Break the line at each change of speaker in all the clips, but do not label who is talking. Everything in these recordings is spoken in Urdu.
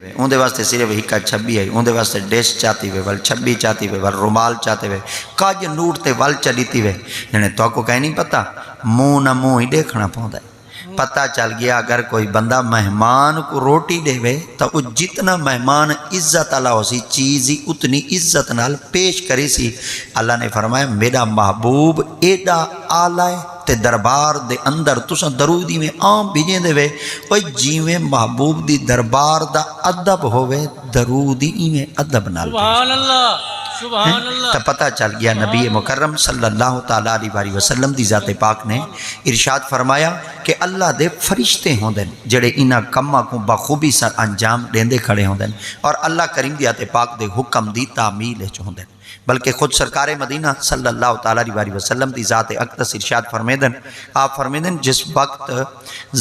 اندے واسطے صرف ہکا چھبی ہے، اندے واسطے ڈیش چاہتی وے ول چھبی چاہتی وے ول رومال چاہتے وے کاج نوٹ تے ول چلیتی وے جنے تو کو کہیں نہیں پتا منہ نہ منہ ہی دیکھنا پوندا ہے۔ پتہ چل گیا اگر کوئی بندہ مہمان کو روٹی دے وے تو وہ جتنا مہمان عزت اللہ ہو سی چیز ہی اتنی عزت نال پیش کری سی۔ اللہ نے فرمایا میرا محبوب ایڈا آلہ تے دربار دے اندر تساں درودی میں عام بھیجیں دے وے اوہ جیویں محبوب دی دربار دا ادب ہوئے درودی میں ادب نال
سبحان اللہ سبحان اللہ۔
تو پتہ چل گیا نبی مکرم صلی اللہ تعالیٰ علیہ وسلم دی ذات پاک نے ارشاد فرمایا کہ اللہ دے فرشتے ہوں دن جڑے انہاں کماں کو بخوبی سر انجام دیندے کھڑے ہوں دن اور اللہ کریم دی ذات پاک دے حکم دی تعمیل ہوں دن۔ بلکہ خود سرکار مدینہ صلی اللہ تعالیٰ علیہ وسلم دی ذات اقدس ارشاد فرمیدن آپ فرمیدن جس وقت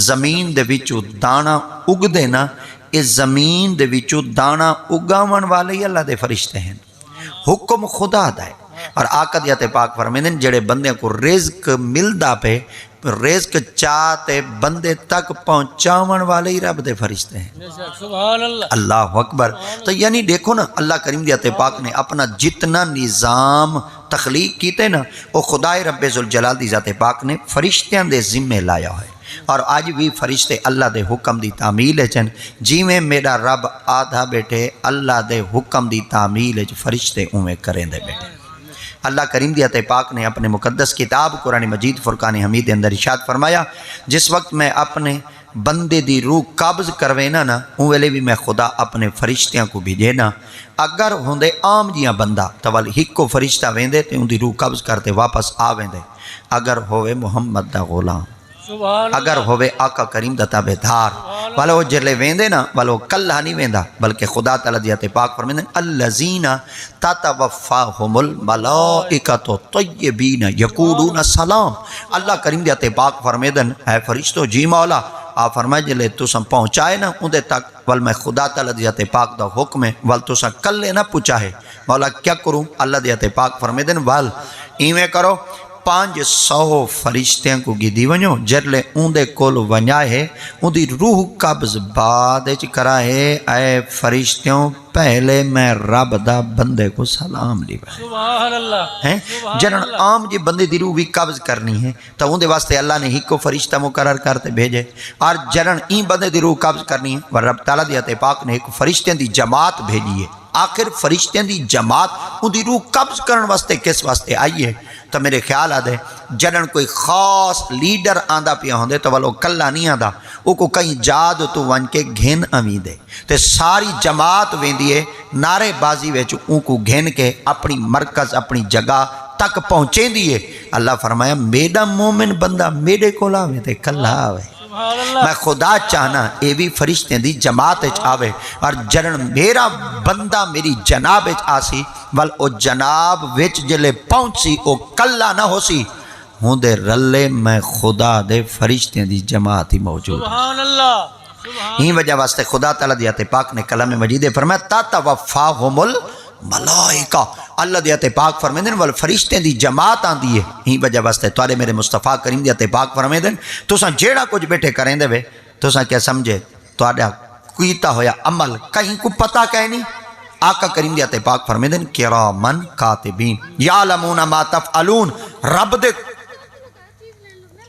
زمین دے وچوں دانا اگ دینا اس زمین دے وچوں دانا اگاون والے ہی اللہ دے فرشتے ہیں، حکم خدا دا ہے۔ اور آقا دیات پاک فرمیدن جڑے بندے کو رزق ملدا پہ رزق چاہتے بندے تک پہنچاون والے ہی رب دے فرشتے ہیں۔
سبحان اللہ
اللہ اکبر۔ تو یعنی دیکھو نا اللہ کریم دیات پاک نے اپنا جتنا نظام تخلیق کیتے نا وہ خدای رب ذوالجلال دی ذات پاک نے فرشتیاں دے ذمہ لایا ہے۔ اور آج بھی فرشتے اللہ دے حکم دی تعمیل چن جی میں میرا رب آدھا بیٹھے اللہ دے حکم دی تعمیل فرشتے اویں کریں دے بیٹھے۔ اللہ کریم دی عطا پاک نے اپنے مقدس کتاب قرآن مجید فرقان حمید اندر ارشاد فرمایا جس وقت میں اپنے بندے دی روح قبض کروینا نا ان ویلے بھی میں خدا اپنے فرشتیاں کو بھیجے نا اگر ہوندے عام جیاں بندہ تو ہک کو فرشتہ ویندے تے ان دی روح قبض کرتے واپس آ ویندے اگر ہوئے محمد دا غلام اگر ہوئے آقا کریم دا تابعدار والا وہ جلے ویندے نا والا وہ کلہ نہیں ویندا بلکہ خدا تعالیٰ دیات پاک فرمیدن الذین تتوفاہم الملائکۃ طیبین یقولون سلام۔ اللہ کریم دیات پاک فرمیدن اے فرشتو جی مولا آپ فرمائے جلے تساں پہنچائے نا اندے تک ول میں خدا تعالیٰ دیات پاک دا حکم ہے ول تساں کلے نہ پوچھائے مولا کیا کروں اللہ دیات پاک فرمیدن ول ایویں کرو 500 فرشتیاں کو گی ونجو جرلے اندے کول ونجائے اندی روح قبض بعد کرائے اے فرشتیوں پہلے میں رب دا بندے کو سلام لی بھائی
سبحان اللہ۔
جنہاں عام جی بندے دی روح بھی قبض کرنی ہے تو اندے واسطے اللہ نے ہی کو فرشتہ مقرر کرتے بھیجے اور جنہاں این بندے دی روح قبض کرنی ہے اور رب تعالیٰ دیات پاک نے ایک فرشتیاں دی جماعت بھیجی ہے۔ آخر فرشتیاں دی جماعت ان دی روح قبض کرن واسطے کس واسطے آئی ہے تو میرے خیال آدھے جنہاں کوئی خاص لیڈر آندہ پیا ہوندے تو وہ کلہ نہیں آندہ وہ کو کہیں جاد تو ون کے گھن امید ہے تو ساری جماعت ویندی ہے نعرے بازی ویچ ان کو گھن کے اپنی مرکز اپنی جگہ تک پہنچیں دیئے۔ اللہ فرمایا میرا مومن بندہ میرے کو لاوے تے کلہ آوے میں خدا چاہنا اے بھی فرشتے دی جماعت آوے اور جنن میرا بندہ میری جناب آسی ول او جناب وچ جلے پہنچی او کلہ نہ ہو سی ہوں دے رلے میں خدا دے فرشتے دی جماعت ہی موجود
سبحان اللہ۔
ہی وجہ واسطے خدا تعالیٰ دیات پاک نے کلام مجید فرمایا تتوفاہم الملائکہ اللہ دیات پاک فرمیدن وال فرشتے دی جماعت آن دیئے ہی وجہ واسطے توارے میرے مصطفیٰ کریم دیات پاک فرمیدن تو ساں جیڑا کچھ بیٹھے کریں دے وے تو ساں کیا سمجھے توارا کیتا ہویا عمل کہیں کو پتا کہیں نہیں آقا کریم دیات پاک فرمیدن کرامن کاتبین یعلمون ما تفعلون رب دے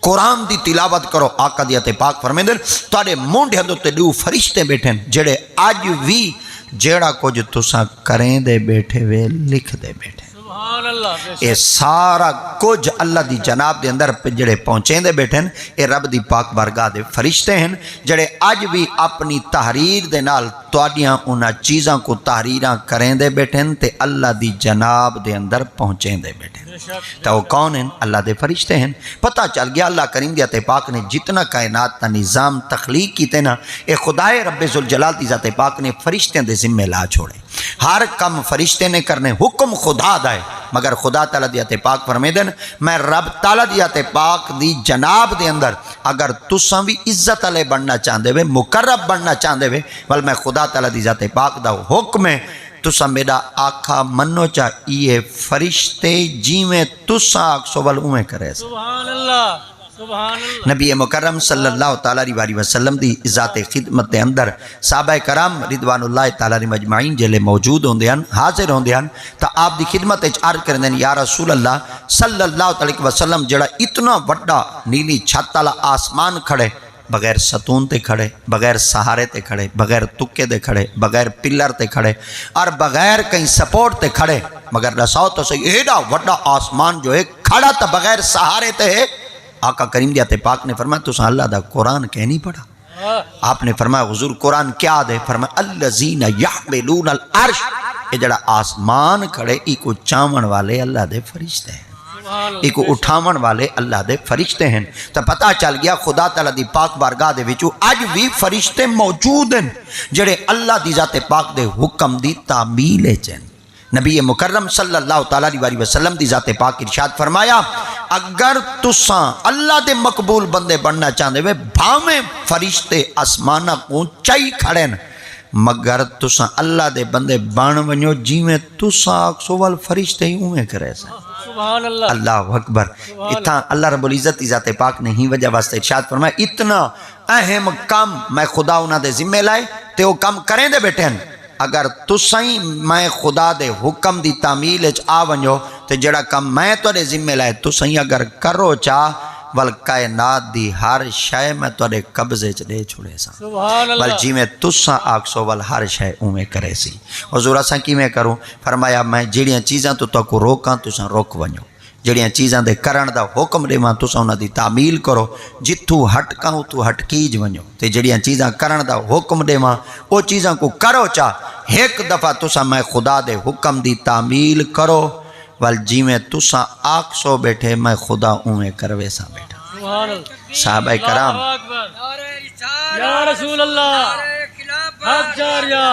قرآن دی تلاوت کرو آقا دیات پاک فرمیدن توارے مونڈے ہندو تے دو فرشتے بیٹھیں جڑے آج بھی جیڑا کچھ تساں کریں دے بیٹھے وے لکھ دے بیٹھے
سبحان اللہ۔
اے سارا کچھ اللہ دی جناب دے اندر جڑے پہنچیں دے بیٹھیں اے رب دی پاک بارگاہ دے فرشتے ہیں جڑے آج بھی اپنی تحریر دے نال توڑیاں انہاں چیزاں کو تحریراں کریں دے بیٹھیں تے اللہ دی جناب دے اندر پہنچیں دے بیٹھیں تو وہ کون ہیں اللہ دے فرشتے ہیں۔ پتہ چل گیا اللہ کریم دیات پاک نے جتنا کائنات تا نظام تخلیق کیتے نا اے خدای رب ذوالجلال دی ذات پاک نے فرشتے دے ذمہ لا چھوڑے ہر کم فرشتے نے کرنے حکم خدا دائے مگر خدا تعالیٰ دیات پاک فرمیدن میں رب تعالیٰ دیات پاک دی جناب دے اندر اگر تساں بھی عزت علیہ بننا چاندے وے مقرب بننا چاندے وے ول میں خدا تعالیٰ دی ذات پاک دا حکم ہے تساں میرا آقا منو چاہیے فرشتے جی میں تساں آکسو ول اویں کرے
سبحان اللہ سبحان اللہ
نبی مکرم صلی اللہ تعالی علیہ وسلم دی ذات خدمت دے اندر صحابہ کرام رضوان اللہ تعالی علیہ مجمعین جلے موجود ہوندے ہیں حاضر ہوندے ہیں تا آپ دی خدمت وچ عرض کردے ہیں یا رسول اللہ صلی اللہ تعالی علیہ وسلم جڑا اتنا بڑا نیلی چھت والا آسمان کھڑے بغیر ستون تے کھڑے بغیر سہارے تے کھڑے بغیر تکے دے کھڑے بغیر پلر تے کھڑے اور بغیر کہیں سپورٹ تے کھڑے مگر رساؤ تو صحیح ایڈا وڈا آسمان جو ہے کھڑا تا بغیر سہارے تے ہے آقا کریم دیات پاک نے فرمایا تو اللہ دا قرآن کہہ نہیں پڑھا آپ نے فرمایا حضور قرآن کیا دے فرمایا الذین یحملون العرش یہ جڑا آسمان کھڑے ایکو چاون والے اللہ دے فرشتے ہیں ایکو اٹھاون والے اللہ دے فرشتے ہیں تو پتہ چل گیا خدا تعالیٰ دی پاک بارگاہ دے وچوں اج بھی فرشتے موجود ہیں جڑے اللہ دی ذات پاک دے حکم دی تعمیل چن نبی مکرم صلی اللہ تعالیٰ علیہ وسلم دی ذات پاک ارشاد فرمایا اگر تساں اللہ دے مقبول بندے بننا چاہتے ہوئے بھاویں فرشتے آسمانہ کو چائی کھڑے مگر تساں اللہ دے بندے بن ونجو جیویں تساں اکسوال فرشتے ہی اویں کرے سا
سبحان اللہ
اللہ اکبر اتنا اللہ رب العزت کی ذات پاک نے ہی وجہ واسطے ارشاد فرمایا اتنا اہم کام میں خدا انہاں دے ذمہ لائے تے وہ کام کریں دے بیٹھے ہیں اگر تسائیں میں خدا دے حکم دی تعمیل اچ آ ونجو تے جڑا کام میں تواڈے ذمہ لائے تسائیں اگر کرو چاہ ول کائنات دی ہر شے میں تواڈے قبضے چ دے چھڑے سا
سبحان
ول
اللہ
جویں تساں آکسو ول ہر شے اوویں کرے سی حضور اساں کیویں کروں فرمایا میں جڑیاں چیزاں تو تاکو روکاں تساں روک ونجو جڑیاں چیزاں دے کرن دا حکم دیواں تساں انہاں دی تعمیل کرو جتھوں ہٹکاں تو ہٹکیج ونجو تے جڑیاں چیزاں کرن دا حکم دیواں او چیزاں کو کرو چا ایک دفعہ تساں میں خدا دے حکم دی تعمیل کرو ول جیویں تساں آکسو بیٹھے میں خدا اوویں کروے سا بیٹھا
سبحان اللہ
صحابہ کرام
اللہ اکبر یا رسول اللہ حق جاریہ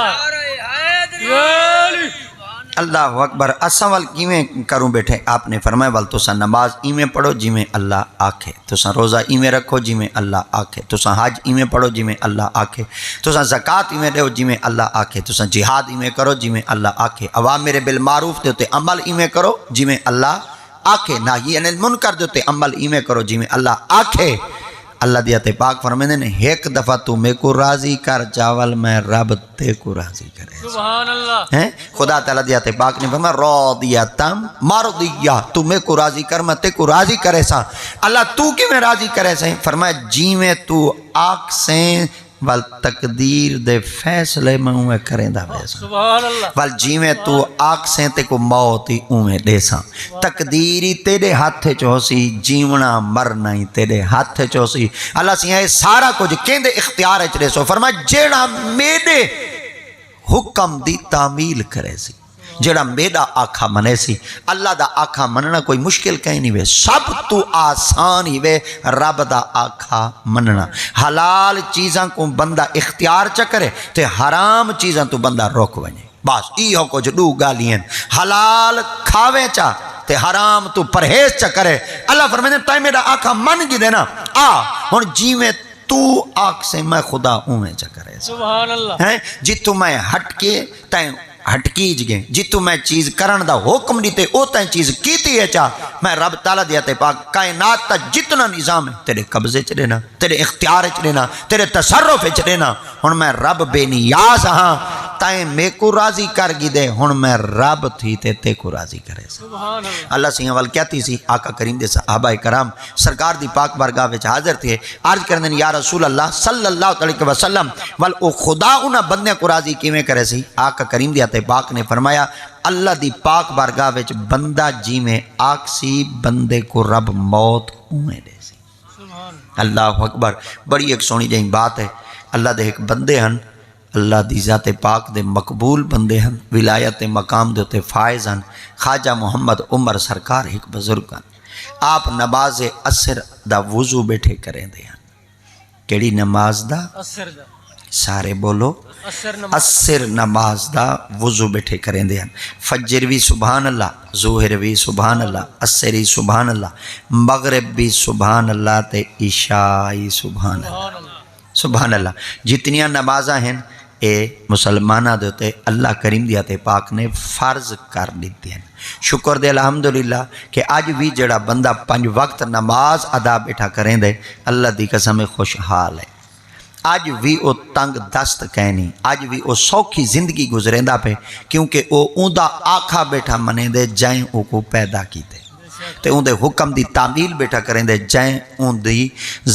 یا علی
اللہ اکبر اساں ول کیویں کروں بیٹھے آپ نے فرمایا ول تساں نماز ایویں پڑھو جویں اللہ آکھے تساں روزہ ایویں رکھو جویں اللہ آکھے تساں حج ایویں پڑھو جویں اللہ آکھے تساں زکوٰۃ ایویں دیو جویں اللہ آکھے تساں جہاد ایویں کرو جویں اللہ آکھے اوامر بالمعروف دے تے عمل ایویں کرو جویں اللہ آکھے ناہی عن المنکر دے تے عمل ایویں کرو جویں اللہ آکھے اللہ دی تے پاک فرماندے نے ایک دفعہ تو میں کو راضی کر چاول میں رب تے کو راضی کرے
سبحان اللہ
ہیں خدا تعالیٰ دی تے پاک نے فرمایا راضیتم مرضیہ تو میں کو راضی کر میں تے کو راضی کرے سا اللہ تو کیویں راضی کرے سا فرمایا جیویں تو آکھ سے ول تقدیر دے فیصلے میں اویں کریندا ویسا
سبحان اللہ
ول جیویں تو آکھ سے تے کو موت ہی اویں دیساں تقدیری تیرے ہاتھ چ ہوسی جیونا مرنا ہی تیرے ہاتھ چ ہوسی اللہ سی اے سارا کچھ کیندے اختیار وچ دے سو فرمایا جیڑا میرے حکم دی تعمیل کرے سی جڑا میرا آکھا منے سی اللہ دا آکھا مننا کوئی مشکل کہیں نہیں وے سب تو آسان ہی وے رب دا آکھا مننا حلال چیزاں کو بندہ اختیار چا کرے تے حرام چیزاں تو بندہ روک ونے بس ایہو کچھ دو گالیاں حلال کھاوے چا تے حرام تو پرہیز چا کرے اللہ فرمائے تائیں میرا آکھا من گی دینا ہن جیویں تو آکھ سے میں خدا اویں چا کرے
سبحان اللہ
ہیں جتوں میں ہٹ کے تائیں ہٹکیج گئے جتوں میں چیز کرن دا حکم دیتے او تائیں چیز کیتی ہے چاہ میں رب تعالیٰ دیتے پاک کائنات تا جتنا نظام ہے تیرے قبضے چ دینا تیرے اختیار چ دینا تیرے تصرف چ دینا ہن میں رب بے نیاز ہاں تائیں میں کو راضی کر گی دے ہن میں رب تھی تے کو راضی کرے
سبحان اللہ
اللہ سیاں وال کیا تھی سی آقا کریم دے صحابہ کرام سرکار دی پاک بارگاہ وچ حاضر تھے عرض کرنے یا رسول اللہ صلی اللہ علیہ وسلم ول او خدا انہاں بندے کو راضی کیویں کرے سی آقا کریم دی پاک نے فرمایا اللہ دی پاک بارگاہ وچ بندہ جیویں آکسی بندے کو رب موت اویں دے سی
سبحان
اللہ اکبر بڑی ایک سونی جہی بات ہے اللہ دے ایک بندے ہیں اللہ دی ذات پاک دے مقبول بندے ہیں ولایت مقام دے تے فائز ہیں خواجہ محمد عمر سرکار ایک بزرگ ہیں آپ نماز عصر دا وضو بیٹھے کریں دے ہیں کیڑی نماز دا
اثر دا
سارے بولو عصر نماز دا وضو بیٹھے کریں دے ہیں فجر بھی سبحان اللہ ظہر بھی سبحان اللہ عصر بھی سبحان اللہ مغرب بھی سبحان اللہ تے عشاء سبحان اللہ سبحان اللہ جتنیاں نمازاں ہیں اے مسلمانہ دے تے اللہ کریم دی تے پاک نے فرض کر دیتے ہیں. شکر دے الحمدللہ کہ اج بھی جڑا بندہ 5 وقت نماز ادا بیٹھا کریں دے اللہ دی قسم خوشحال ہے. اج بھی او تنگ دست کہنی, اج بھی او سوکھی زندگی گزریندا پہ, کیونکہ او اوندا آکھا بیٹھا منے دے جائیں او کو پیدا کیتے تے اون دے حکم دی تعمیل بیٹھا کریں دے جائیں اون دی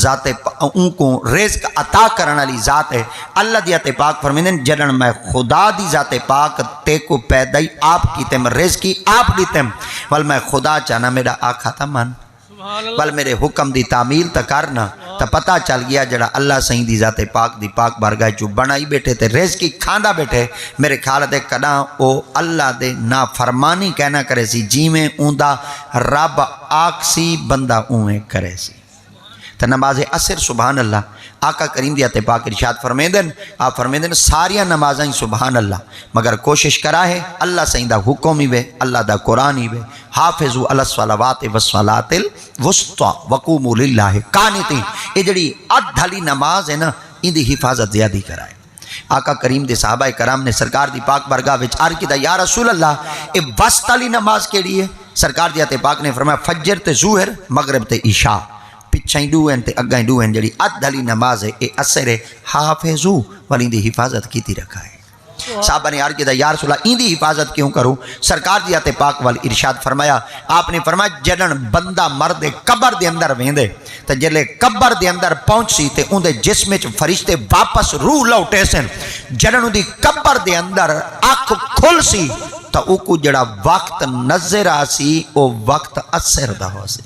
ذات اون کو رزق عطا کرن والی ذات ہے. اللہ دی تے پاک فرمیندے جڑن میں خدا دی ذات پاک تے کو پیدا ہی آپ کیتے, میں رزق کی آپ دیتے, ول میں خدا چاہنا میرا آکھا تا من, بل میرے حکم دی تعمیل تا کرنا. تا پتہ چل گیا جڑا اللہ سہیں دی ذات پاک دی پاک بارگاہ چو بنائی بیٹھے تے رزق کھاندا بیٹھے, میرے خیال دے کداں او اللہ دے نافرمانی کہنا کرے سی, جیویں اوندا رب آکسی بندہ اویں کرے سی. تا نماز عصر سبحان اللہ آقا کریم دی تے پاک ارشاد فرمیندن, آپ فرمیندن ساریاں نمازیں سبحان اللہ, مگر کوشش کرا ہے اللہ سہیں دا حکم ہی وے, اللہ دا قرآن ہی وے, حافظو علی الصلوات والصلاۃ الوسطی وقوموا للہ قانتین. یہ جڑی ادھلی نماز ہے نا ان دی حفاظت زیادہ کرائے. آقا کریم دے صحابہ کرام نے سرکار دی پاک برگاہ وچ عرض کیتا یا رسول اللہ اے وسط والی نماز کیڑی ہے؟ سرکار دی تے پاک نے فرمایا فجر تے ظہر مغرب تے عشاء, پچھائیں دو ہیں تے اگائیں دو ہیں, جڑی ادھلی نماز ہے اے اثر ہے حافظو والی دی حفاظت کیتی رکھا ہے. صحابہ نے عرض کیا یا رسول اللہ این دی حفاظت کیوں کروں؟ سرکار دی تے پاک وال ارشاد فرمایا, آپ نے فرمایا جڑن بندہ مرد قبر دے اندر ویندے تے جلے قبر دے اندر پہنچ سی تے اون دے جسم وچ فرشتے واپس روح لوٹے سن, جڑن دی قبر دے اندر اکھ کھل سی تا او کو جڑا وقت نظر آسی او وقت اثر دا ہو سی.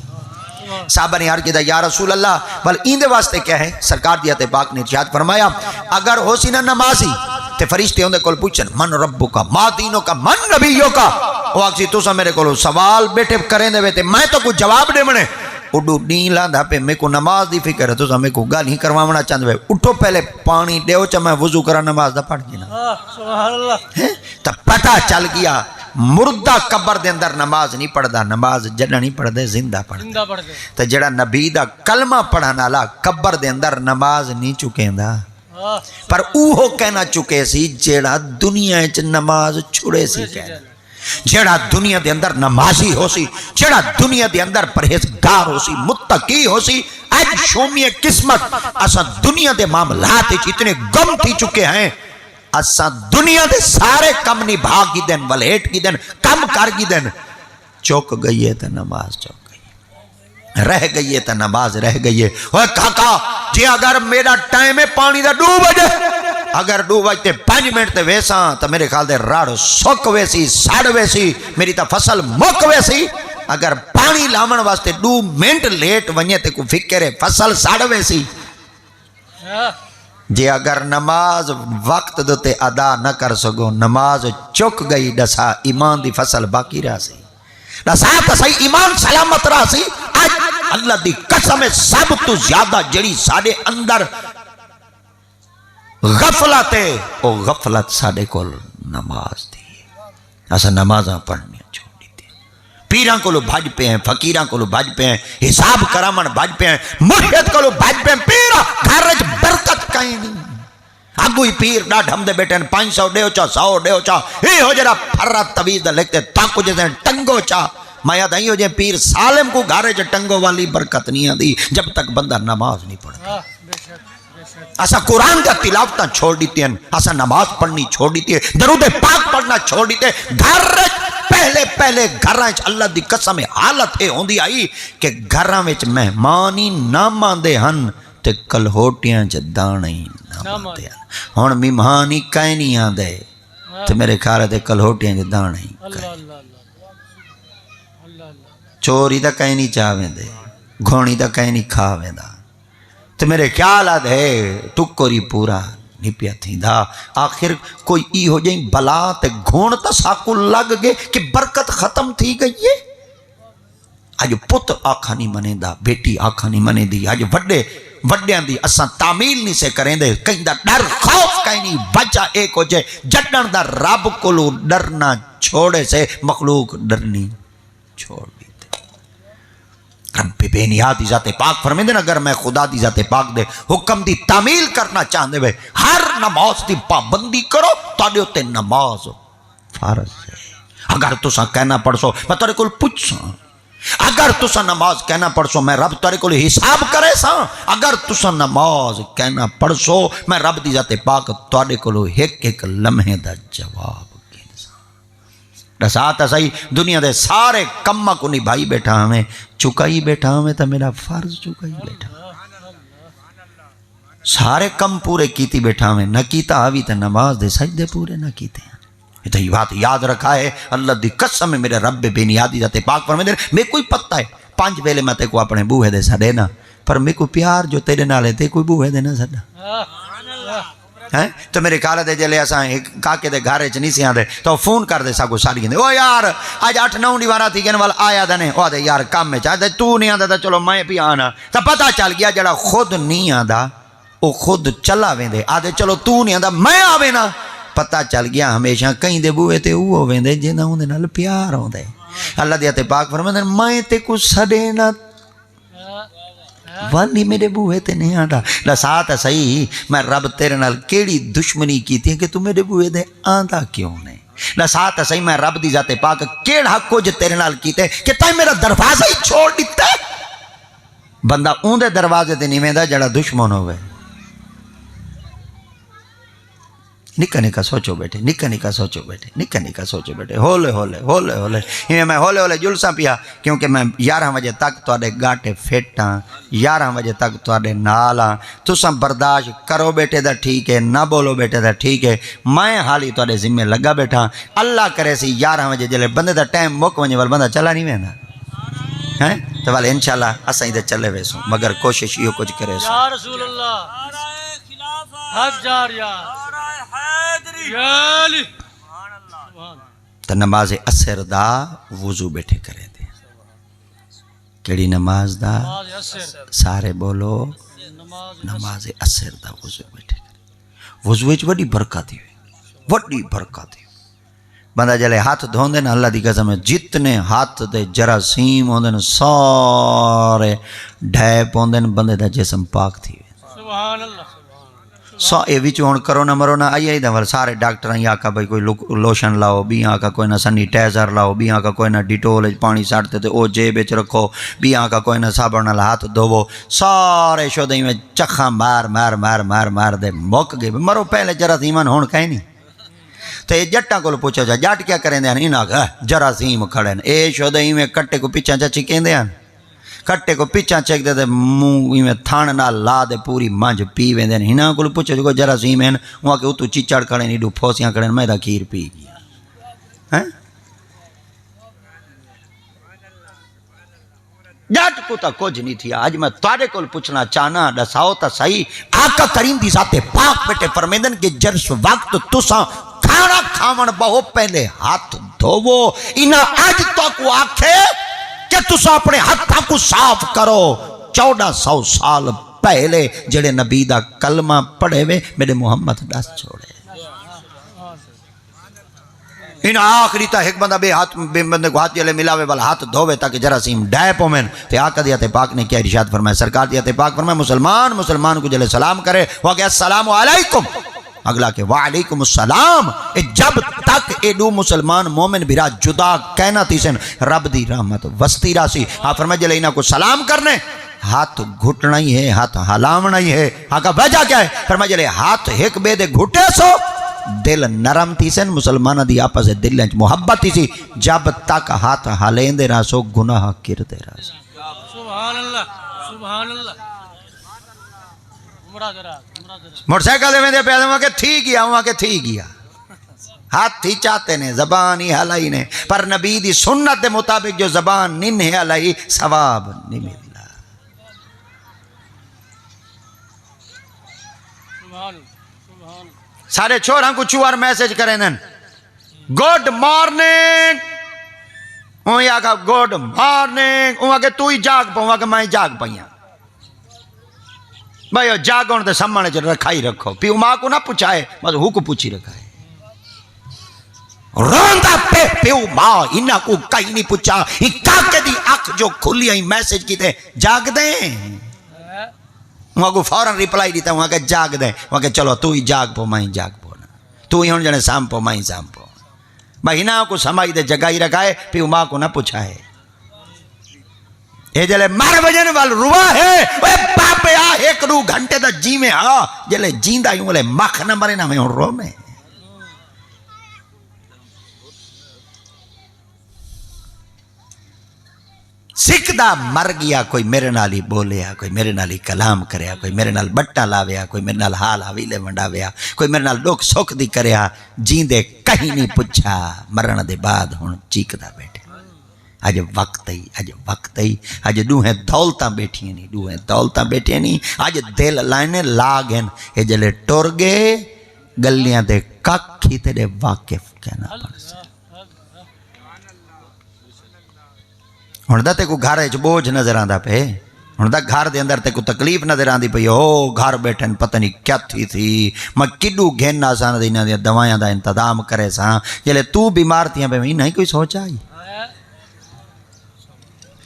صحابہ نے عرض کیا یا رسول اللہ بل این دے واسطے کیا ہے؟ سرکار دی تے پاک نے ارشاد فرمایا اگر ہو سی نا نمازی تے فرشتے ہوندے کول پوچھن من ربو کا ما دینو کا من نبیو کا, او آکسی تو سا میرے کولو سوال بیٹھے کریں دے تے میں تو کوئی جواب دے منے اڈو نہیں لاندا پہ میں کو نماز دی فکر ہے, تو سا میں کو گل ہی کرواونا چاہندے اٹھو پہلے پانی دیو چا میں وضو کرا نماز دا پڑھ گی نا.
سبحان اللہ.
تا پتہ چل گیا مردہ قبر دے اندر نماز نہیں پڑھدا, نماز جڑا نہیں پڑھدے زندہ پڑھدا. تا جڑا نبی دا کلمہ پڑھن والا قبر دے اندر نماز نہیں چکیندا, پر اوہو کہنا چکے سی جڑا دنیا وچ نماز چھڑے سی کہنا, جڑا دنیا دے اندر نمازی ہو سی, جڑا دنیا دے اندر پرہیزگار ہو سی, متقی ہو سی. اج شومی قسمت اساں دنیا دے معاملات وچ اتنے گم تھی چکے ہیں, اساں دنیا دے سارے کم نبھا کی دن ولیٹ کی دن کم کر کی دن, چوک گئی ہے تو نماز چوک گئی ہے, رہ گئی ہے تو نماز رہ گئی ہے. اوہ کھاکا جی اگر میرا ٹائم ہے پانی دا 2 بجے, اگر 2 بجتے 5 منٹ تے ویساں تو میرے خیال دے راڑ سک ویسی ساڑ ویسی میری تا فصل مک ویسی. اگر پانی لامن واسطے 2 منٹ لیٹ ونجے تے کو فکر ہے فصل ساڑ ویسی. جی اگر نماز وقت دوتے ادا نہ کر سکو, نماز چک گئی ڈسا ایمان دی فصل باقی رہا سی, ڈسا تسائی ایمان سلامت رہا سی. آج اللہ دی قسم سب تو زیادہ جڑی ساڑے اندر غفلت ہے, او غفلت ساڑے کو نماز دی. ایسا نمازاں پڑھنی چھوڑ دیتے, پیران کو لو بھاج پہ ہیں, فقیران کو لو بھاج پہ ہیں, حساب کرامن بھاج پہ ہیں, مرشد کو لو بھاج پہ ہیں. پیرا گھرج برکت کہیں نہیں, اگوئی پیر ڈاڑھ ہم دے بیٹھے ہیں 500 ڈیو چا 100 ڈیو چا, ہی ہو جرا پھرات طویز دا لکھتے تاکو جیسے ٹنگو چا. میں یاد آئی ہو جائے پیر سالم کو گھرج ٹنگو والی برکت نہیں آدھی جب تک بندہ نماز نہیں پڑھتا. اسا قرآن کا تلاوتاں چھوڑ دیتے ہیں, اسا نماز پڑھنی چھوڑ دیتے ہیں, درود پاک پڑھنا چھوڑ دیتے ہیں. گھر پہلے گھراں وچ اللہ دی قسم حالت اے ہوندی آئی کہ گھراں وچ مہمان ہی نہ ماندے ہن تے کلہوٹیاں چ دانے ہی نہ ماندے ہن. ہن مہمان ہی کہیں نہیں آندے تے میرے خیال تے کلہوٹیاں چ دانے ہی چوری دا کہیں نہیں چاویں دے, گھوڑی دا کہیں نہیں کھاویں دا, تو میرے خیال ہے ٹکوری پورا نہیں پیا تھی دا. آخر کوئی ای ہو جائیں بلا تے گھون تا ساکو لگ گئے کہ برکت ختم تھی گئی ہے. آج پت آکھا نہیں منے دا, بیٹی آکھا نہیں منے دی, آج وڈیاں دی اساں تعمیل نہیں سے کریں دے. کہیں دا ڈر خوف کہیں نہیں, وجہ ایک ہو جائے جٹن دا رب کو لو ڈرنا چھوڑے سے مخلوق ڈرنی چھوڑ. رب بے نیاد دی ذات پاک فرمیندے نا اگر میں خدا دی ذات پاک دے حکم دی تعمیل کرنا چاہندے وے ہر نماز دی پابندی کرو تاڈے تے نماز فرض ہے۔ اگر تساں کہنا پڑھسو میں تیرے کول پوچھاں، اگر تساں نماز کہنا پڑھسو میں رب تیرے کول حساب کرے ساں، اگر تساں نماز کہنا پڑھسو میں رب دی ذات پاک تیرے کول ایک ایک لمحے دا جواب رسات صحیح دنیا دے سارے کمہ کو نبھائی بیٹھا ہمیں چکائی بیٹھا ہمیں تو میرا فرض چکائی بیٹھا سارے کم پورے کیتی بیٹھا ہمیں نہ کیتا آوی تو نماز دے سجدے پورے نہ کیتے ہیں یہ تو یہ بات یاد رکھا ہے اللہ دی قسم میں میرے رب بے نیادی ذات پاک فرمائے میں کوئی پتہ ہے 5 ویلے میں تے کو اپنے بوہے دے سڑے نا پر میں کوئی پیار جو تیرے نالے تے کوئی بوہے دے نہ سڑا تو میرے کالے دے جلے اساں ایک کاکے دے گھارے چ نہیں سی آندے تو فون کر دے ساگو ساری گندے او یار اج 8-9 دیوارا تھی گن وال آیا دنے او دے یار کام میں چاہتے تو نہیں آندا تے چلو میں بھی آنا تو پتہ چل گیا جڑا خود نہیں آندا او خود چلا ویندے آدے چلو تو نہیں آندا میں آوے نا پتہ چل گیا ہمیشہ کہیں دے بوئے تے او ویندے جنہاں ہوندے نال پیار ہوندے اللہ دی تے پاک فرماندے میں تے کو سڑے نہ والی میرے بوہے تے نہیں آندا لسات صحیح میں رب تیرے نال کیڑی دشمنی کیتی ہے کہ تو میرے بوہے دے آندا کیوں نہیں لسات صحیح میں رب دی ذات پاک کیڑا کچھ تیرے نال کیتے کہ تائیں میرا دروازہ ہی چھوڑ دیتا ہے بندہ اون دے دروازے تے نہیں ویندا جڑا دشمن ہوئے نکا نکا سوچو بیٹھے نکا نکا سوچو بیٹھے نکا نکا سوچو بیٹھے ہولے ہولے ہولے ہولے میں ہولے ہولے جلساں پیا کیونکہ میں 11 بجے تک تواڈے گاٹے فٹاں 11 بجے تک تواڈے نال ہاں تساں برداشت کرو بیٹے دا ٹھیک ہے نہ بولو بیٹے دا ٹھیک ہے میں حالی تواڈے ذمے لگا بیٹھا اللہ کرے سی 11 بجے جلے بندے دا ٹائم مک ونجے وال بندہ چلا نہیں ویندا ہیں تو والے انشاءاللہ اساں تے چلے ویسوں مگر کوشش یہ کچھ کرے سو
یا رسول اللہ حق جاریہ یا علی
تو نماز اثر دا وضو بیٹھے کرے دے کیڑی نماز دا سارے بولو نماز اثر دا وضو بیٹھے کرے وضو وچ وڈی برکت ہوئی بندہ جلے ہاتھ دھوندے نا اللہ دی قسم ہے جتنے ہاتھ دے جراثیم ہوندے نا سارے ڈھیپ ہوندے نا بندے دا جسم پاک تھی
سبحان اللہ
سو اے وچ ہن کرونا مرونا آئی دا سارے ڈاکٹر آ کا بھائی کوئی لوشن لاؤ بھی آ کا کوئی نہ سینیٹائزر لاؤ بھی آ کا کوئی نہ ڈیٹول پانی ساڑتے تے او جیب وچ رکھو بھی آ کا کوئی نہ صابن نال ہاتھ دھوو سارے شودے میں چکھاں مار دے مک گئے مرو پہلے جراثیمن ہن کہیں نہیں تے جٹاں کول پوچھو جا جٹ کیا کریں دے ہیں انہاں جراثیم کھڑے ہیں اے شودے میں کٹے کو پیچھے چچی کہندے ہیں کٹے کو پیچھا چیک دے منہ میں تھان نہ لا دے پوری مانج پی ویندے ہناں کول پوچھو جو جراثیم ہیں وہاں کہ اتو چچڑ کھڑے نہیں ڈو پھوسیاں کھڑے میں دا کھیر پی گیا جٹ کو تا کچھ نہیں تھی آج میں تواڈے کول پوچھنا چاہنا دساؤ تا صحیح آقا کریم دی ذات پاک بیٹے فرمیندن کہ جس وقت تساں کھانا کھاون بہو پہلے ہاتھ دھوو انہاں اج تک آکھے کہ تسا اپنے ہاتھاں کو صاف کرو 1400 سال پہلے جڑے نبی دا کلمہ پڑھے وے میرے محمد دس چھوڑے ان آخری تا ایک بندہ بے بندے کو ہاتھ جلے ملاوے والا ہاتھ دھوے تاکہ جراثیم ڈائپ ہو میں تے آقا دیات پاک نے کیا ارشاد فرمایا سرکار دیات پاک فرمایا مسلمان کو جلے سلام کرے وہ کہ السلام علیکم اگلا کہ وعلیکم السلام جب تک ایڈو مسلمان مومن بھرا جدا کہنا تیسن رب دی رحمت وستی راسی آپ فرمائے جلے انہاں کو سلام کرنے ہاتھ گھٹنا ہی ہے ہاتھ ہلاونا ہی ہے آقا وجہ کیا ہے فرمائے جلے ہاتھ ایک بے دے گھٹے سو دل نرم تیسن مسلمانہ دی آپس دل لینچ محبت تیسی جب تک ہاتھ ہلین دے راسو گناہ کرتے راسو
سبحان اللہ
موٹر سائیکل دے میں دے پیادے وہاں کہ تھی گیا ہاتھ ہی چاہتے نے زبان ہی ہلائی نے پر نبی دی سنت دے مطابق جو زبان نن ہے ہلائی ثواب نہیں ملنا سارے چھوڑاں کو چوار میسیج کریں دن گوڈ مارننگ وہاں یا کہا گوڈ مارننگ وہاں کہ تو ہی جاگ پا وہاں کہ میں جاگ پائیاں بھائیو جاگون دے سمانے چل رکھائی رکھو پیو ماں کو نہ پوچھائے بس ہو کو پوچھی رکھائے روندا پہ پیو ماں انہاں کو کہیں نہیں پوچھا ہی کاکے دی اکھ جو کھلی ہی میسج کیتے جاگ دیں وہاں کو فوراں ریپلائی دیتا وہاں کہ جاگ دیں وہاں کہ چلو تو ہی جاگ پو مائیں جاگ پو نا تو ہی ہون جانے سام پو مائیں سام پو بھائی انہاں کو سمائی دے جگائی رکھائے پیو ماں کو نہ پوچھا ہے اے جلے مار وجن وال روا ہے اے باپ آ ایک رو گھنٹے دا جی میں آ جلے جیندہ ہوں لے مخ نہ مرے نہ میں ہوں رو میں سکھ دا مر گیا کوئی میرے نالی بولیا کوئی میرے نالی کلام کریا کوئی میرے نال بٹا لاویا کوئی میرے نال حال حویلے ونڈاویا کوئی میرے نال لوگ سکھ دی کریا جیندے کہیں نہیں پچھا مرن دے بعد ہون چیک دا بیٹھے اج وقت ہی اج دوہیں دولتاں بیٹھیں نہیں دوہیں دولتاں بیٹھیں نہیں اج دل لائنے لاگن اے جلے ٹور گئے گلیاں دے ککھی تے دے واقف کہنا پڑ سا ہن دا تے کو گھر وچ بوجھ نظر آندا پے ہن دا گھر دے اندر تے کو تکلیف نظر آندی پئی او گھر بیٹھن پتہ نہیں کیا تھی میں کڈو گھن آسان دے انہاں دی دوائیاں دا انتظام کرے سا جلے تو بیمار تھیاں پے نہیں کوئی سوچا ہی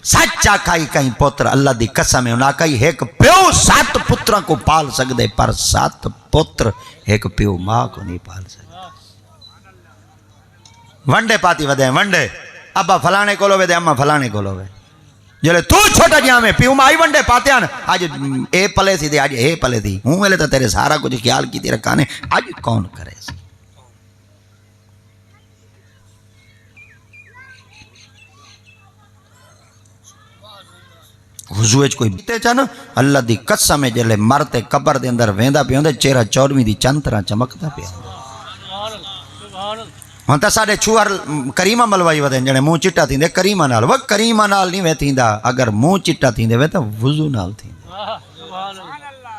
سچا کھائی کہیں پتر اللہ دی قسم ہے انہاں کہیں ایک پیو 7 پتراں کو پال سکدے پر 7 پتر ایک پیو ماں کو نہیں پال سکدے ونڈے پاتی ودے ونڈے ابا فلانے کو لوے دے اما فلانے کو لوے جلے تو چھوٹا جہاں میں پیو مائی ونڈے پاتے ہیں آج اے پلے سی دے آج اے پلے تھی ہوں ویلے تو تیرے سارا کچھ خیال کی تھی رکھانے آج کون کرے سی حضوج کوئی بیتے چانا اللہ دی قسم میں جلے مرتے قبر دے اندر ویندہ پہ ہوندے چہرہ 14 دی چند طرح چمکتا پہ ہونتا ساڑے چھوار کریمہ ملوائی ودیں جنے موں چٹا تھی دے کریمہ نال وہ کریمہ نال نہیں وے تھی دا اگر موں چٹا تھی دے وے تا وضو نال تھی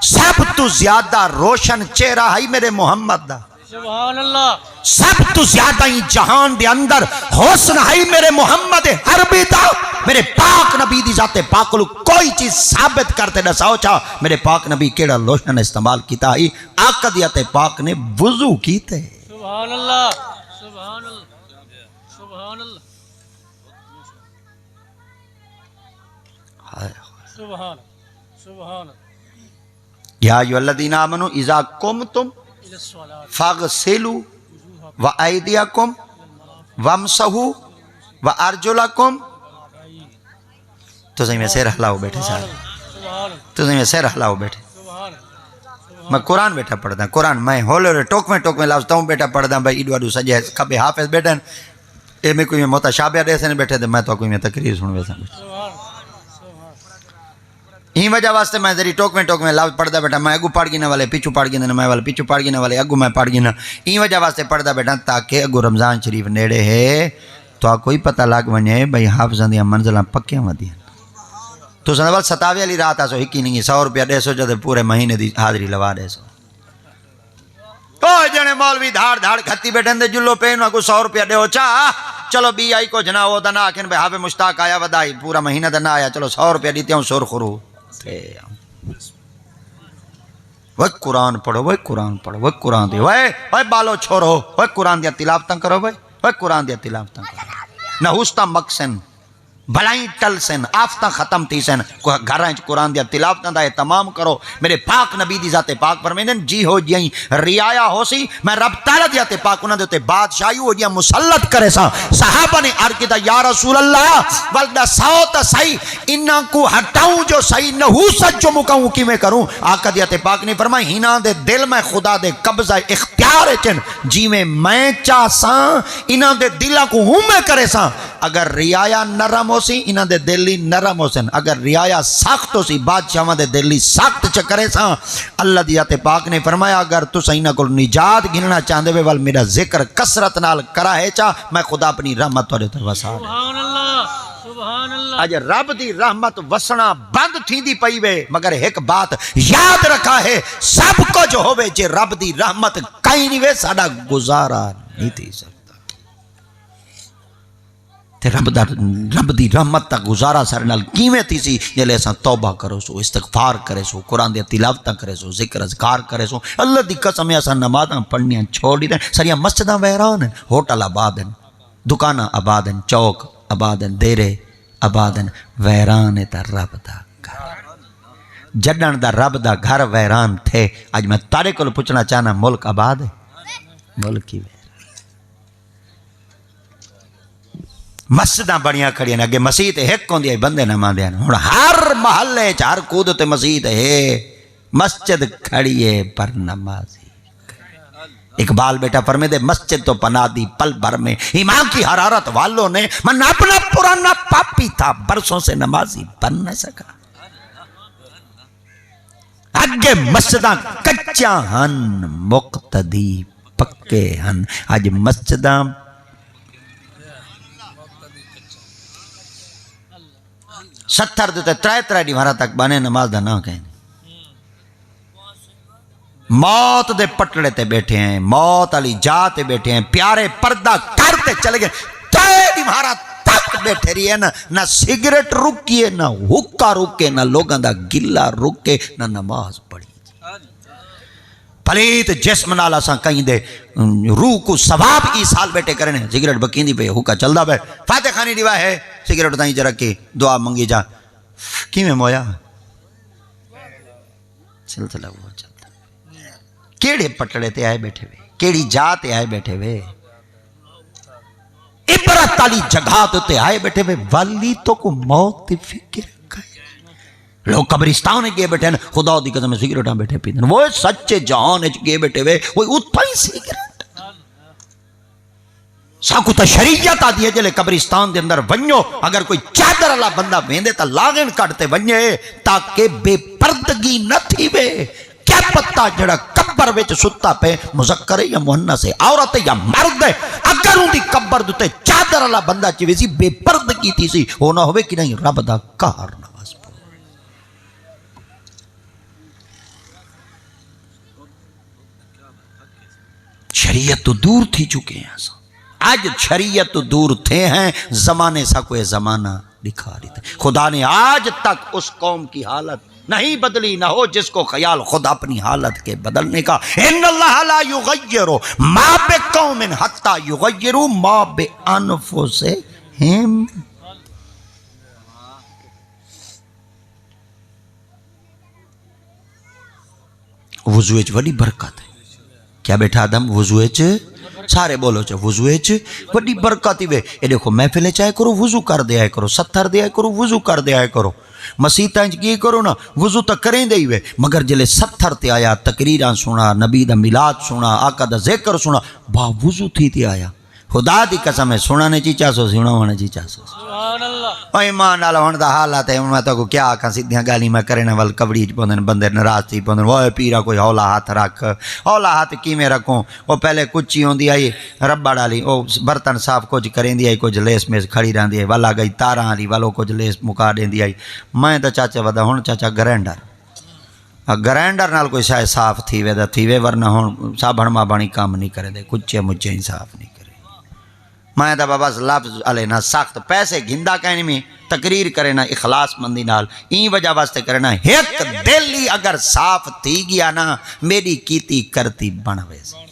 سب تو زیادہ روشن چہرہ ہے میرے محمد دا
سبحان اللہ
سب تو زیادہ ہی جہان دے اندر حسن ہے میرے محمد عربی دا میرے پاک نبی دی ذات پاک لو کوئی چیز ثابت کرتے نہ سوچا میرے پاک نبی کیڑا لوشن استعمال کیتا ہی آقا دیات پاک نے وضو کیتے
سبحان اللہ سبحان اللہ سبحان اللہ سبحان سبحان
یا ایھا الذین آمنوا اذا قمتم
الى الصلاۃ
فاغسلوا وایدیکم وامسحوا وارجلکم تو صحیح میں سیر ہلاؤ بیٹھے سارے تو صحیح میں سیر ہلاؤ بیٹھے میں قرآن بیٹھا پڑھتا ہوں قرآن میں ہولے رہے ٹوک میں لفظتا ہوں بیٹھا پڑھتا ہوں بھائی ایڈو اڈو سجے کبھی حافظ بیٹھن اے میں کوئی متشابہ دے سے بیٹھے تھے میں تو کوئی میں تقریر سن ویسا بیٹھا ہی وجہ واسطے میں ذری ٹوک میں لفظ پڑھتا بیٹھا میں اگو پڑھ گینا والے پیچھو پڑھ گینا میں والے پیچھو پڑھ گینا والے اگو میں پڑھ گینا ہی وجہ واسطے پڑھتا بیٹھا تاکہ اگو رمضان شریف نیڑے ہے تو آپ کوئی پتہ لگ ونجے بھائی حافظان دیا منزلہ پکیاں ودیاں تو سنوال 27 والی رات آسو ہکی نہیں 100 روپیہ دے سو جدے پورے مہینے دی حاضری لوا دے سو او جنے مولوی دھاڑ کھتی بیٹھن دے جلو پہنو کو 100 روپیہ دے ہو چاہ چلو بی آئی کو جنا ہو دا نا آکھن بھائی حافظ مشتاق آیا ودائی پورا مہینہ دا نا آیا چلو 100 روپیہ دیتے ہوں سور خرو وہ قرآن پڑھو وہ قرآن پڑھو وہ قرآن دے وہ بالو چھوڑو وہ قرآن دیا تلاوتاں کرو وہ قرآن دیا تلاوتاں کرو نحوستا مقصن بھلائیں ٹل سن آفتہ ختم تھی سن گھرائیں قرآن دیا تلاوتاں دا تمام کرو میرے پاک نبی دی ذات پاک فرمیندن جی ہو جائیں ریایا ہو سی میں رب تعالیٰ دی ذات پاک انہاں دیتے بادشاہی ہو جائیں مسلط کرے سا صحابہ نے عرض کیتا یا رسول اللہ والدہ ساوت صحیح انہاں کو ہٹاؤں جو صحیح نحوست جو مکاؤں کی میں کروں آقا دی ذات پاک نے فرمائی ہینا دے دل میں خدا دے قبضہ اختیار چن جی میں چاہ ساں انہاں دے دلہ کو ہوں میں کرے سا اگر ریایا نرم ہو سی انہاں دے دلی نرم ہو سن اگر رعایا سخت ہو سی بادشاہ دے دلی سخت چکرے سا اللہ دی ذات پاک نے فرمایا اگر تو انہاں کو نجات گننا چاہندے وے ول میرا ذکر کثرت نال کرا ہے چا میں خدا اپنی رحمت تواڈے تے وسا دے
سبحان اللہ سبحان اللہ
اج رب دی رحمت وسنا بند تھیندی پئی وے مگر ایک بات یاد رکھا ہے سب کچھ ہوے جے رب دی رحمت کہیں نہیں وے ساڈا گزارا نہیں تھی سکتا تے رب دی رحمت تک گزارا سارے نال کیویں تھی سی جلے اساں توبہ کرو سو استغفار کرے سو قرآن دی تلاوتاں کرے سو ذکر اذکار کرے سو اللہ دی قسم اساں نمازاں پڑھنیاں چھوڑ دیں ساریاں مسجداں ویران ہیں ہوٹل آباد ہیں دکاناں آباد ہیں چوک آباد ہیں دیرے آباد ہیں ویران ہے تا رب دا گھر جڈن دا رب دا گھر ویران تھے آج میں تارے کو پوچھنا چاہنا ملک آباد ہے ملک ہی ویران مسجداں بڑیاں کھڑیاں نے اگے مسجد ایک ہوندی ہے بندے نماندے ہیں ہن ہر محلے چ ہر کود تے مسجد ہے مسجد کھڑی ہے پر نمازی اقبال بیٹا فرمے دے مسجد تو پناہ دی پل بھر میں ایمان کی حرارت والوں نے من اپنا پرانا پاپی تھا برسوں سے نمازی بن نہ سکا اگے مسجداں کچیاں ہن مقتدی پکے ہن اج مسجداں ستر دیتے ترائے دیوارہ تک بانے نماز دا نہ کہیں موت دے پٹڑے تے بیٹھے ہیں موت علی جاتے بیٹھے ہیں پیارے پردہ کرتے چلے گئے ترائے دیوارہ تک بیٹھے رہی ہے نہ سگریٹ رکیے نہ حکا رکے نہ لوگاں دا گلہ رکے نہ نماز پڑھی پلیت جسم نالا ساں کہیں دے روح کو ثواب ای سال بیٹے کرنے سگریٹ بکین دی پہ حکا چل دا بے فاتح خانی دیوا ہے سگریٹ تائیں جا رکھے دعا منگی جا کی میں مویا سلسلہ وہ چلتا کیڑے پٹڑے تے آئے بیٹھے وے کیڑی جاتے آئے بیٹھے وے عبرت تالی جگہ تے آئے بیٹھے وے والی تو کو موت تی فکر لوگ قبرستان گئے بیٹھے ہیں خدا دی قسم سگریٹاں بیٹھے پیتے ہیں وہ سچے جہان گئے بیٹھے ہوئے وہ اتھائی سگریٹ ساکو تا شریعت آدھی ہے جلے قبرستان دے اندر ونیو اگر کوئی چادر اللہ بندہ بیندے تا لاغن کٹتے ونیے تاکہ بے پردگی نہ تھی وے کیا پتہ جڑا قبر وچ ستا پہ مذکر ہے یا مؤنث ہے عورت ہے یا مرد ہے اگر ان دی قبر دوتے چادر اللہ بندہ چوے سی بے پردگی تھی سی ہونا ہوئے کہ نہیں رب دا قہر نہ شریعت تو دور تھی چکے ہیں آج شریعت تو دور تھے ہیں زمانے سا کوئی زمانہ دکھا رہی تھے خدا نے آج تک اس قوم کی حالت نہیں بدلی نہ ہو جس کو خیال خود اپنی حالت کے بدلنے کا ان اللہ لا یغیرو ما بقوم حتی یغیرو ما بانفسہم وضوء وڈی برکت ہے کیا بیٹھا آدم وضوء سارے بولو چاہے وضوء بڑی برکاتی وے یہ دیکھو محفلیں چاہے کرو وضو کر دیا کرو ستر دیا کرو وضو کر دیا کرو مسیحتاں کی کرو نا وضو تو کریں دے ہوئے مگر جلے ستر تے آیا تقریراں سنا نبی دا میلاد سنا آقا دا ذکر سنا با وضو تھی تے آیا خدا دی قسم ہے سنانے چی چاہسو سنانے چی چاہسو سبحان اللہ ایمان اللہ ہن دا حالات ہے میں تو کو کیا آکھاں سیدھیاں گالی میں کرنے وال کبڑی چ پوندن بندے ناراض تھی پوندن وہ پیرا کوئی ہولا ہاتھ رکھ ہولا ہاتھ کیویں رکھوں وہ پہلے کچی ہوندی آئی ربڑ والی او برتن صاف کچھ کریندی آئی کچھ لیس میں کھڑی رہندی ہے والا گئی تاراں والی والو کچھ لیس مکا دیندی آئی میں تے چاچا ودا ہن چاچا گرینڈر نال کوئی شاید صاف تھی وے ورنہ ہن صابن ماں بانی کام نہیں کرے دے کچھ مجھے ہی صاف نہیں میں دا بابا لفظ علیہ نا سخت پیسے گھندا کہنے میں تقریر کرے نا اخلاص مندی نال این وجہ واسطے کرے نا ایک دلی اگر صاف تھی گیا نا میری کیتی کرتی بنوے سے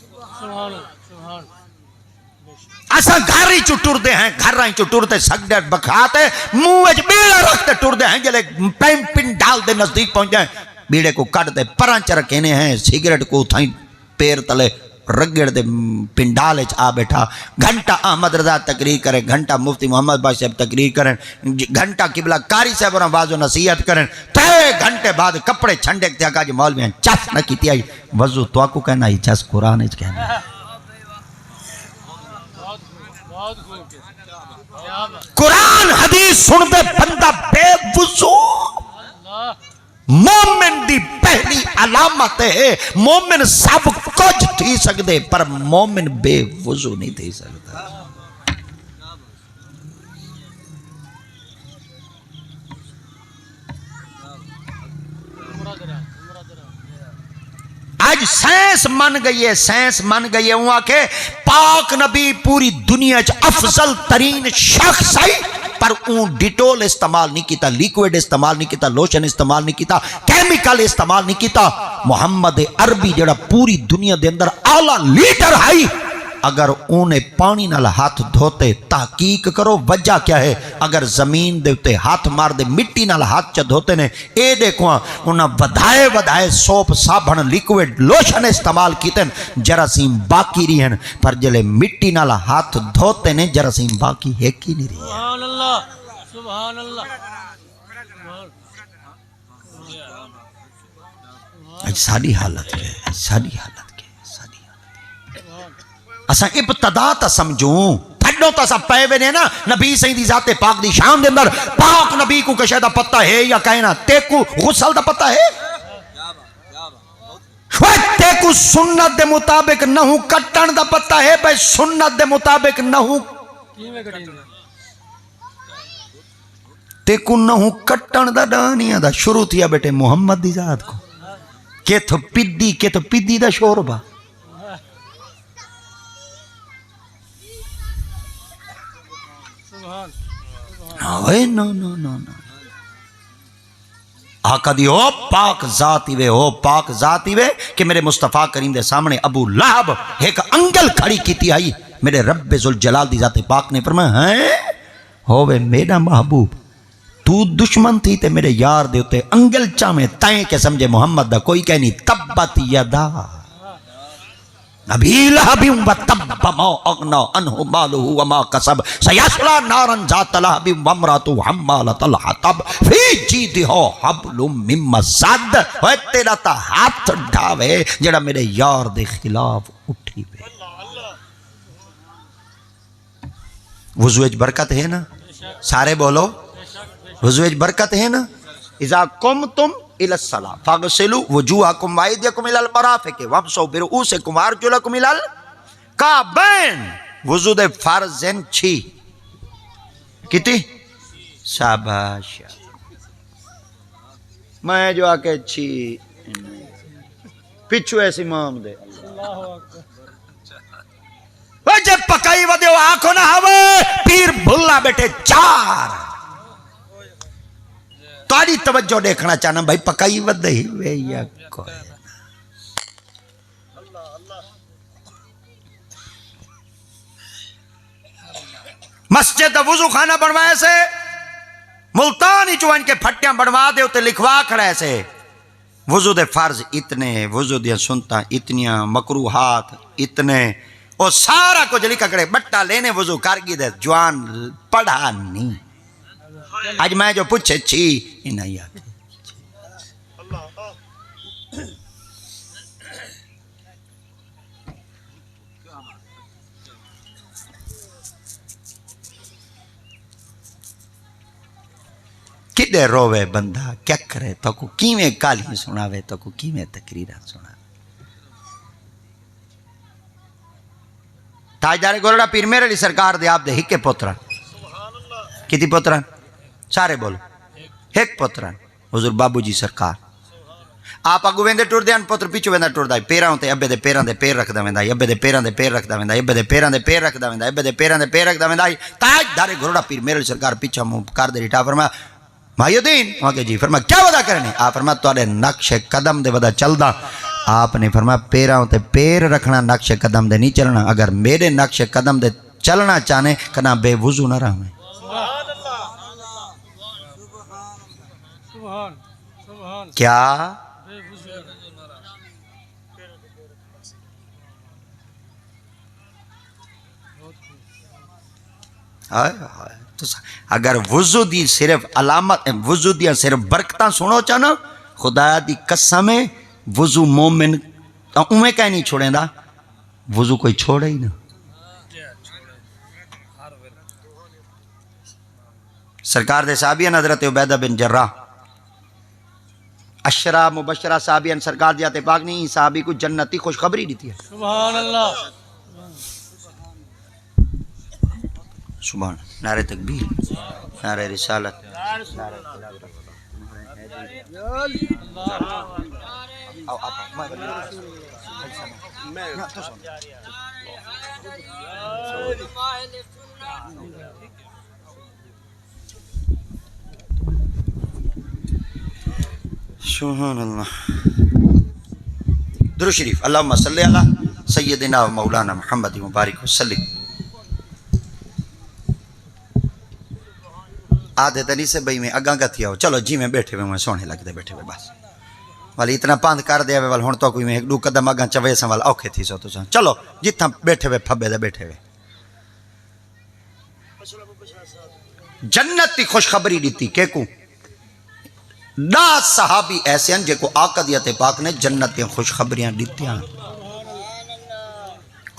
ایسا گھر ہی چٹور دے ہیں گھر ہی چٹور دے سگڈر بکھاتے موج بیڑا رکھتے ٹور دے ہیں جلے پن ڈال دے نزدیک پہنچ جائیں بیڑے کو کٹ دے پرانچ رکھینے ہیں سگریٹ کو تھائیں پیر تلے رگڑ دے پنڈال آ بیٹھا گھنٹہ احمد رضا تقریر کریں گھنٹہ مفتی محمد باش صاحب تقریر کریں گھنٹہ قبلہ کاری صاحب اور واضح نصیحت کریں 3 گھنٹے بعد کپڑے چھنڈے کیا کہا جی مولوی ہیں چس نہ کیتی آئی وضو تو آکو کہنا ہی چس قرآن اچ کہنا قرآن حدیث سن دے بندہ بے وضو مومن دی پہلی علامت ہے مومن سب کچھ تھی سکتے پر مومن بے وضو نہیں تھی سکتا اج سائنس من گئی ہے، سائنس من گئی ہے وہاں کہ پاک نبی پوری دنیا چ افضل ترین شخص ہے، پر اون ڈیٹول استعمال نہیں کیتا، لیکوڈ استعمال نہیں کیتا، لوشن استعمال نہیں کیتا، کیمیکل استعمال نہیں کیتا۔ محمد عربی جڑا پوری دنیا دے اندر اعلی لیڈر ہے، اگر انہیں پانی نال ہاتھ دھوتے، تحقیق کرو وجہ کیا ہے، اگر زمین دے اتے ہاتھ مار دے مٹی نال ہاتھ چا دھوتے نے، اے دیکھو انہاں ودھائے سوپ صابن لیکوڈ لوشن استعمال کیتے ہیں، جراثیم باقی رہی ہیں، پر جلے مٹی نال ہاتھ دھوتے نے جراثیم باقی ہے کی نہیں رہی ہے۔
سبحان اللہ سبحان اللہ۔
آج ساری حالت کے ساری حالت اساں ابتدا تا سمجھوں، تھڈو تا سب پے وینے نا نبی سہی دی ذات پاک دی شان دے اندر پاک نبی کو کشے دا پتہ ہے یا کہنا تیکو غسل دا پتہ ہے، تیکو سنت دے مطابق نہو کٹن دا پتہ ہے، بھائی سنت دے مطابق نہو تیکو نہو کٹن دا ڈانیاں دا شروع تھیا بیٹے محمد دی ذات کو، کہ تو پدی دا شوربہ آقا دی ہو پاک ذاتی وے، ہو پاک ذاتی وے کہ میرے مصطفیٰ کریم دے سامنے ابو لہب ایک انگل کھڑی کیتی آئی، میرے رب ذوالجلال دی ذات پاک نے فرمایا ہیں ہووے میرا محبوب تو دشمن تھی تے میرے یار دے ہوتے انگل چاہمیں تائیں کہ سمجھے محمد دا کوئی کہنی تبت یدا ابی لہب و تب ما اغنا عنہ مالہ وما کسب سیصلی نارا ذات لہب وامرأتہ حمالۃ الحطب فی جیدہا حبل من مسد، اوے تیرا تا ہاتھ ڈھاوے جڑا میرے یار دے خلاف اٹھی وے۔ وضو وچ برکت ہے نا، سارے بولو وضو وچ برکت ہے نا۔ اذا قمتم الى الصلاة فاغسلوا وجوهكم وايديكم الى المرافق وامسحوا برؤوسكم وارجلكم الى الكعبين۔ وضو دے فرض ہیں 6 کتنی؟ شاباش، میں جو آکے 6 پچھو ایسی امام دے جب پکائی ودے ہو آنکھوں نہ ہوئے پیر بھلا بیٹے 4۔ تاری توجہ دیکھنا چاہنا بھائی پکائی ودے ہی وے یا کوئی مسجد وضو خانہ بنوائے سے ملتانی چوان کے پھٹیاں بنوا دے ہوتے لکھوا کھڑے سے وضو دے فرض اتنے، وضو دیا سنتا اتنیاں، مکروہات اتنے، اور سارا کچھ لکھا کھڑے بٹا لینے وضو کارگی دے جوان پڑھا نہیں۔ آج میں جو پوچھے 6 نہیں آتے۔ کدے روے بندہ کیا کرے تو کو کیویں کالی سناوے تو کو کیویں تقریرہ سنا۔ تاجدار گولڑا پیر میرے علی سرکار دے آپ دے ہکے پوتران، کتی پوتران؟ سارے بولو ایک پوتران حضور بابو جی سرکار۔ آپ اگو ویندے ٹور دیان پوتر پیچھو ویندا ٹور دائی، پیراں تے ابے دے پیراں دے پیر رکھدا ویندا، ابے دے پیراں دے پیر رکھدا ویندا، ابے دے پیراں دے پیر رکھدا ویندا، ابے دے پیراں دے پیر رکھدا ویندا۔ تاجدار گولڑا پیر میرے علی سرکار پیچھا منہ کر دے ریٹا فرمایا بھائی الدین، وہاں کے جی فرمایا کیا ودا کرنے؟ آپ فرمایا تواڈے نقش قدم دے ودا چلدا۔ آپ نے فرمایا پیراں تے پیر رکھنا نقش قدم دے نہیں چلنا، اگر میرے نقش قدم دے چلنا چاہنے کنا بے وضو نہ رہویں۔ کیا اگر وضو دی صرف علامت، وضو دی صرف برکتاں سنو چاہنا، خدا دی قسم ہے وضو مومن اویں کہیں نہیں چھوڑیں دا، وضو کوئی چھوڑے ہی نہ۔ سرکار دے صحابیان حضرت عبیدہ بن جراح اشرا مبشرہ صحابیان سرکار دی آتے پاک نہیں صحابی کو جنتی خوشخبری دیتی ہے۔
سبحان اللہ
سبحان نعرہ تکبیر، نعرہ رسالت، سبحان اللہ. درود شریف. اللہم صلی علی سیدنا و مولانا محمد مبارک وسلم. آدھے تنی سے بھئی میں اگاں گا تھی آؤ چلو جی میں بیٹھے ہوئے سونے لگتے بیٹھے ہوئے بس والی اتنا پاند کر دیا ہوئے ہوں تو کوئی میں ایک دو قدم اگاں چوے سن والا اوکھے تھی سو تو چلو جتنا بیٹھے ہوئے پھبے دے بیٹھے ہوئے. جنت کی خوشخبری دیتی کہ کو 10 صحابی ایسے ہیں جے کو آقا دیت پاک نے جنت کی خوشخبریاں دیتی ہیں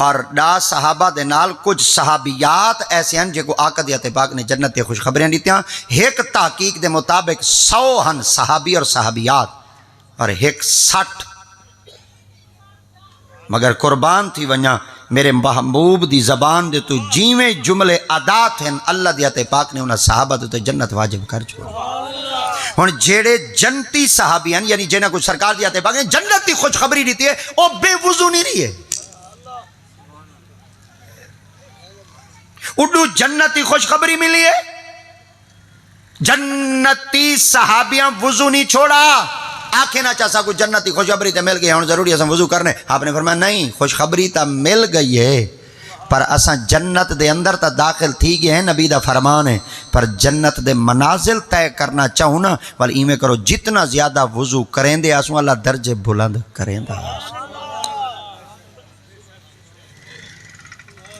اور 10 صحابہ دے نال کچھ صحابیات ایسے ہیں جے کو آقا دیت پاک نے جنت کی خوشخبریاں دیتی ہیں. ایک تحقیق دے مطابق 100 ہن صحابی اور صحابیات اور ایک 60 مگر قربان تھی ونیا میرے محبوب دی زبان دے تو جیویں جملے عادات ہیں اللہ دیت پاک نے انہاں صحابہ دے جنت واجب کر چھوڑا. ہن جیڑے جنتی صحابی ہیں یعنی جنہاں کو سرکار دیت پاک نے جنت کی خوشخبری دیتی ہے وہ بے وضو نہیں رہی ہے. اڈو جنتی خوشخبری ملی ہے. جنتی صحابیاں وضو نہیں چھوڑا. آنکھیں نہ چاہتا کوئی جنتی خوشخبری تے مل گئی ہوں ضروری ہے وضو کرنے. آپ نے فرمایا نہیں خوشخبری تا مل گئی ہے پر اساں جنت دے اندر تا داخل تھی گئے ہیں. نبی دا فرمان ہے پر جنت دے منازل طے کرنا چاہوں نا ولی ایمیں کرو جتنا زیادہ وضو کریں دے آسوں اللہ درجے بلند کریں دے.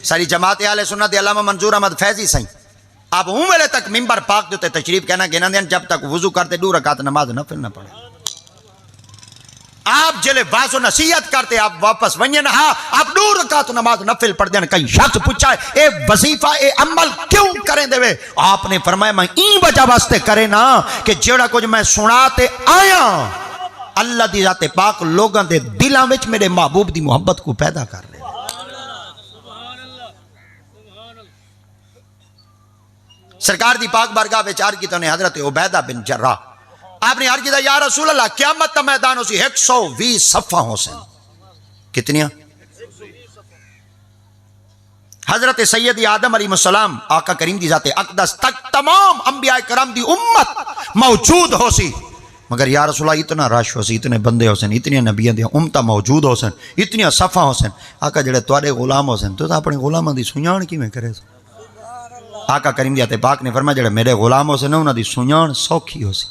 ساری جماعت اہل سنت علامہ منظور احمد فیضی سائیں آپ ہوں ویلے تک ممبر پاک دیتے تشریف کہنا گینا دیں جب تک وضو کرتے 2 رکعت نماز نفل نہ پڑھے. آپ جلے باز و نصیحت کرتے آپ واپس ونجے نہ آپ 2 رکعت نماز نفل پڑھ دیں. کئی شخص پوچھا ہے اے وظیفہ اے عمل کیوں کریں دے وے؟ آپ نے فرمایا میں این وجہ واسطے کرے نا کہ جیڑا کچھ میں سناتے آیا اللہ دی ذات پاک لوگاں دے دلاں وچ میرے محبوب دی محبت کو پیدا کر لے. سرکار دی پاک بارگاہ وچ عرض کیتا نے حضرت عبیدہ بن جراح آپ نے عرض کیتا یا رسول اللہ قیامت دا میدان ہو سی 120 صفہ ہو سن. کتنیاں؟ حضرت سید آدم علیہ السلام آقا کریم دی ذات اقدس تک تمام انبیاء کرام دی امت موجود ہو سی مگر یا رسول اللہ اتنا رش ہو سی اتنے بندے ہو سن اتنی نبیان دی امتہ موجود ہو سن اتنی صفہ ہو سن. آقا جڑے توڑے غلام ہو سن تو اپنے غلامہ دی سنیان کی میں کرے سن. آقا کریم دیتے پاک نے فرمایا جڑے میرے غلاموں سے نا انہاں دی سنیان سوکھی ہو سی.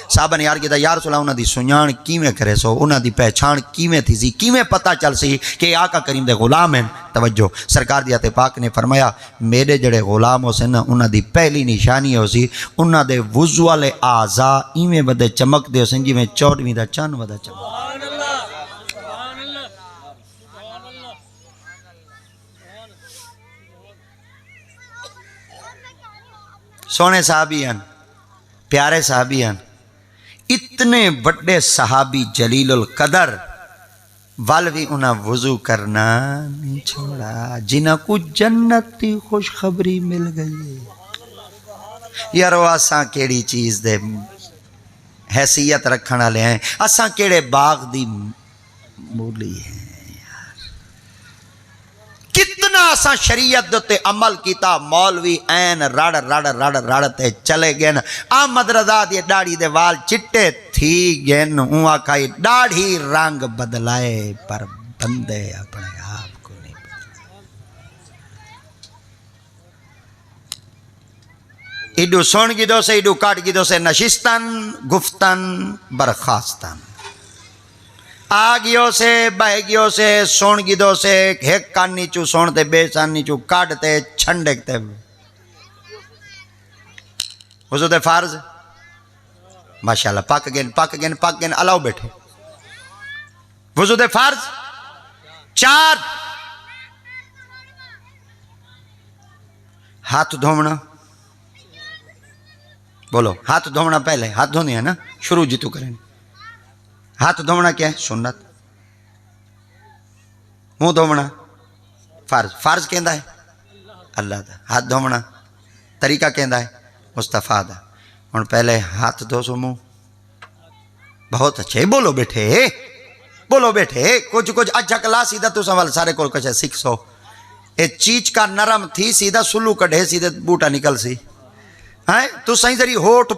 صحابہ نے عرض کیتا یا رسول اللہ انہاں دی سنیان کیویں کرے سو انہاں دی پہچان کیویں تھی سی کیویں پتہ چل سی کہ آقا کریم دے غلام ہیں. توجہ سرکار دیتے پاک نے فرمایا میرے جڑے غلاموں سے نا انہاں دی پہلی نشانی ہو سی انہاں دے وضو والے اعضاء ایویں ودے چمک دے سن جویں 14ویں دا چن ودا چمک. سونے صحابی ہیں پیارے صحابی ہیں اتنے بڑے صحابی جلیل القدر والوی انہاں وضو کرنا نہیں چھوڑا جنہاں کو جنت کی خوشخبری مل گئی. یارو اساں کیڑی چیز دے حیثیت رکھنا لے ہیں اساں کیڑے باغ دی مولی ہیں. کتنا اساں شریعت دوتے عمل کیتا مولوی این رڑ رڑ رڑ رڑ تے چلے گئے نا. احمد رضا دی ڈاڑی دے وال چٹے تھی گئے نا ہوا کھائی ڈاڑھی رنگ بدلائے پر بندے اپنے آپ کو نہیں بدلائے. ایڈو سون گی دو سے ایڈو کاٹ گی دو سے نشستن گفتن برخاستن آگیوں سے بہگیوں سے سون گیدوں سے ایک کان نیچو سون تے بے سان نیچو کاٹتے چھنڈکتے وضو دے فارض ماشاءاللہ پاک گین الاؤ بیٹھے. وضو دے فارض 4 ہاتھ دھونا بولو ہاتھ دھونا پہلے ہاتھ دھونے ہیں نا شروع جیتو کریں. ہاتھ دھونا کیا ہے سنت. منہ دھونا فرض. فرض کہندا ہے اللہ دا. ہاتھ دھونا طریقہ کہندا ہے مصطفیٰ دا. ہن پہلے ہاتھ دھو سو منہ بہت اچھے بولو بیٹھے بولو بیٹھے کچھ اچھا کلا سیدھا تو سوال سارے کول کچھ سکھ سو اے چیچ کا نرم تھی سیدھا سلو کڑھے سیدھے بوٹا نکل سی ہیں تو سائیں ذری ہوٹ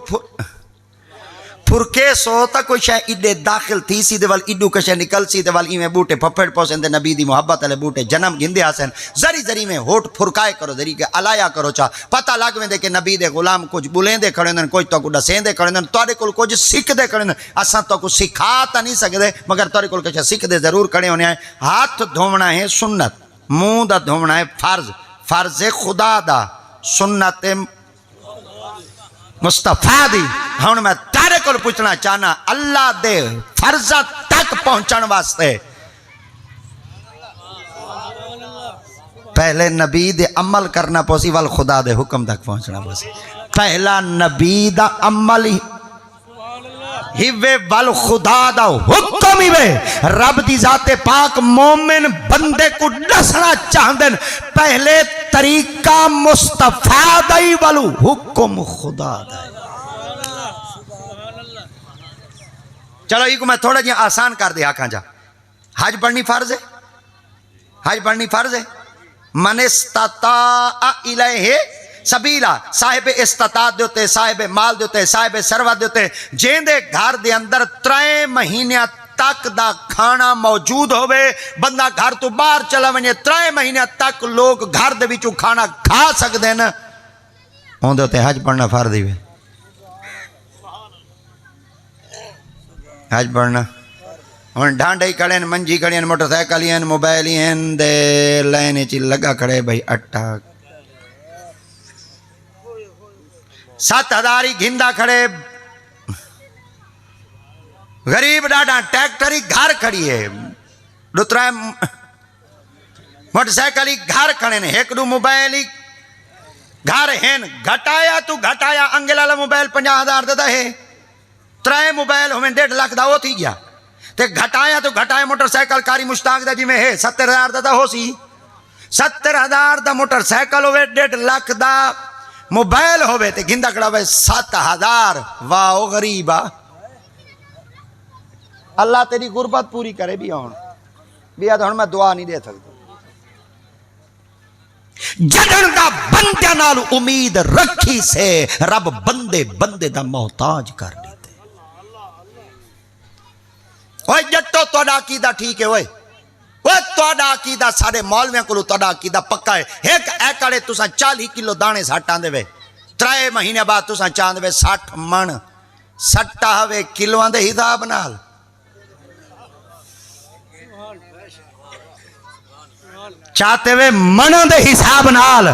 پھرکے سو تا کوئی شاہ ایڈے داخل تھی سیدھے وال ایڈو کشے نکل سی دے وال ایویں بوٹے پھپڑ پوسن دے نبی دی محبت والے بوٹے جنم گھندے آسن زری میں ہوٹ پھرکائے کرو ذری کے الایا کرو چا پتہ لگ ویندے کہ نبی دے غلام کچھ بولیں دے کھڑے ہن کچھ تو کو ڈسیں دے کھڑے ہن تواڈے کول کچھ سکھ دے کھڑے ہن اساں تو کو سکھا تا نہیں سکدے مگر تواڈے کول کچھ سکھ دے ضرور کھڑے ہونے ہیں ہاتھ دھونا ہے سنت منہ دا دھونا ہے فرض خدا دا سنت مصطفیٰ دی ہن میں تارے کو پوچھنا چاہنا اللہ دے فرضہ تک پہنچن واسطے پہلے نبی دے عمل کرنا پوسی وال خدا دے حکم تک پہنچنا پوسی پہلا نبی دا عمل ہی وے وال خدا دا حکم ہی وے رب دی ذات پاک مومن بندے کو ڈسنا چاہندن پہلے طریقہ مصطفیٰ دائی والو حکم خدا دائی چلو یہ کو میں تھوڑا جی آسان کر دیا کھاں جا حج پڑھنی فرض ہے من استطاع الیہ سبیلا صاحب استطاعت دیتے صاحب مال دیتے صاحب ثروت دیتے جین دے گھر دے اندر 3 مہینے تک دا کھانا موجود ہوئے بندہ گھر تو باہر چلا ونجے 3 مہینے تک لوگ گھر دے وچوں کھانا کھا سکتے ہیں اون دے حج پڑھنا فرض ہی حج پڑھنا ہن ڈھانڈے ہی کھڑے ہیں منجی کھڑے ہیں موٹر سائیکل ہیں موبائل ہیں دے لائن چ لگا کھڑے بھائی اٹھا 7,000 ہی گھندا کھڑے غریب ڈاڈا ٹریکٹر ہی گھر کھڑی ہے دوترا موٹر سائیکل ہی گھر کھڑے ہیں ایک دو موبائل ہی گھر ہیں گھٹایا انگل والا موبائل 50,000 دیتا ہے 3 موبائل ہمیں 1.5 لاکھ دا ہو تھی گیا تے گھٹایا موٹر سائیکل کاری مشتاق دا جی میں ہے 70,000 دا ہو سی 70,000 دا موٹر سائیکل ہوئے 1.5 لاکھ دا موبائل ہوئے تے گھندہ کڑا ہوئے 7,000 واو غریبا اللہ تیری غربت پوری کرے بھی ہون بیا تو ہن میں دعا نہیں دے سکتا جدن دا بندے نال امید رکھی سے رب بندے دا محتاج کر دیتے اوہ جٹو توڑا عقیدہ ٹھیک ہے اوہ توڑا عقیدہ سارے مولویاں کو توڑا عقیدہ پکا ہے ایک ایکڑے تساں 40 کلو دانے ساٹھان دے وے 3 مہینے بعد تساں چاند وے 60 من سٹا ہوئے کلوان دے حساب نال چاہتے وے من دے حساب نال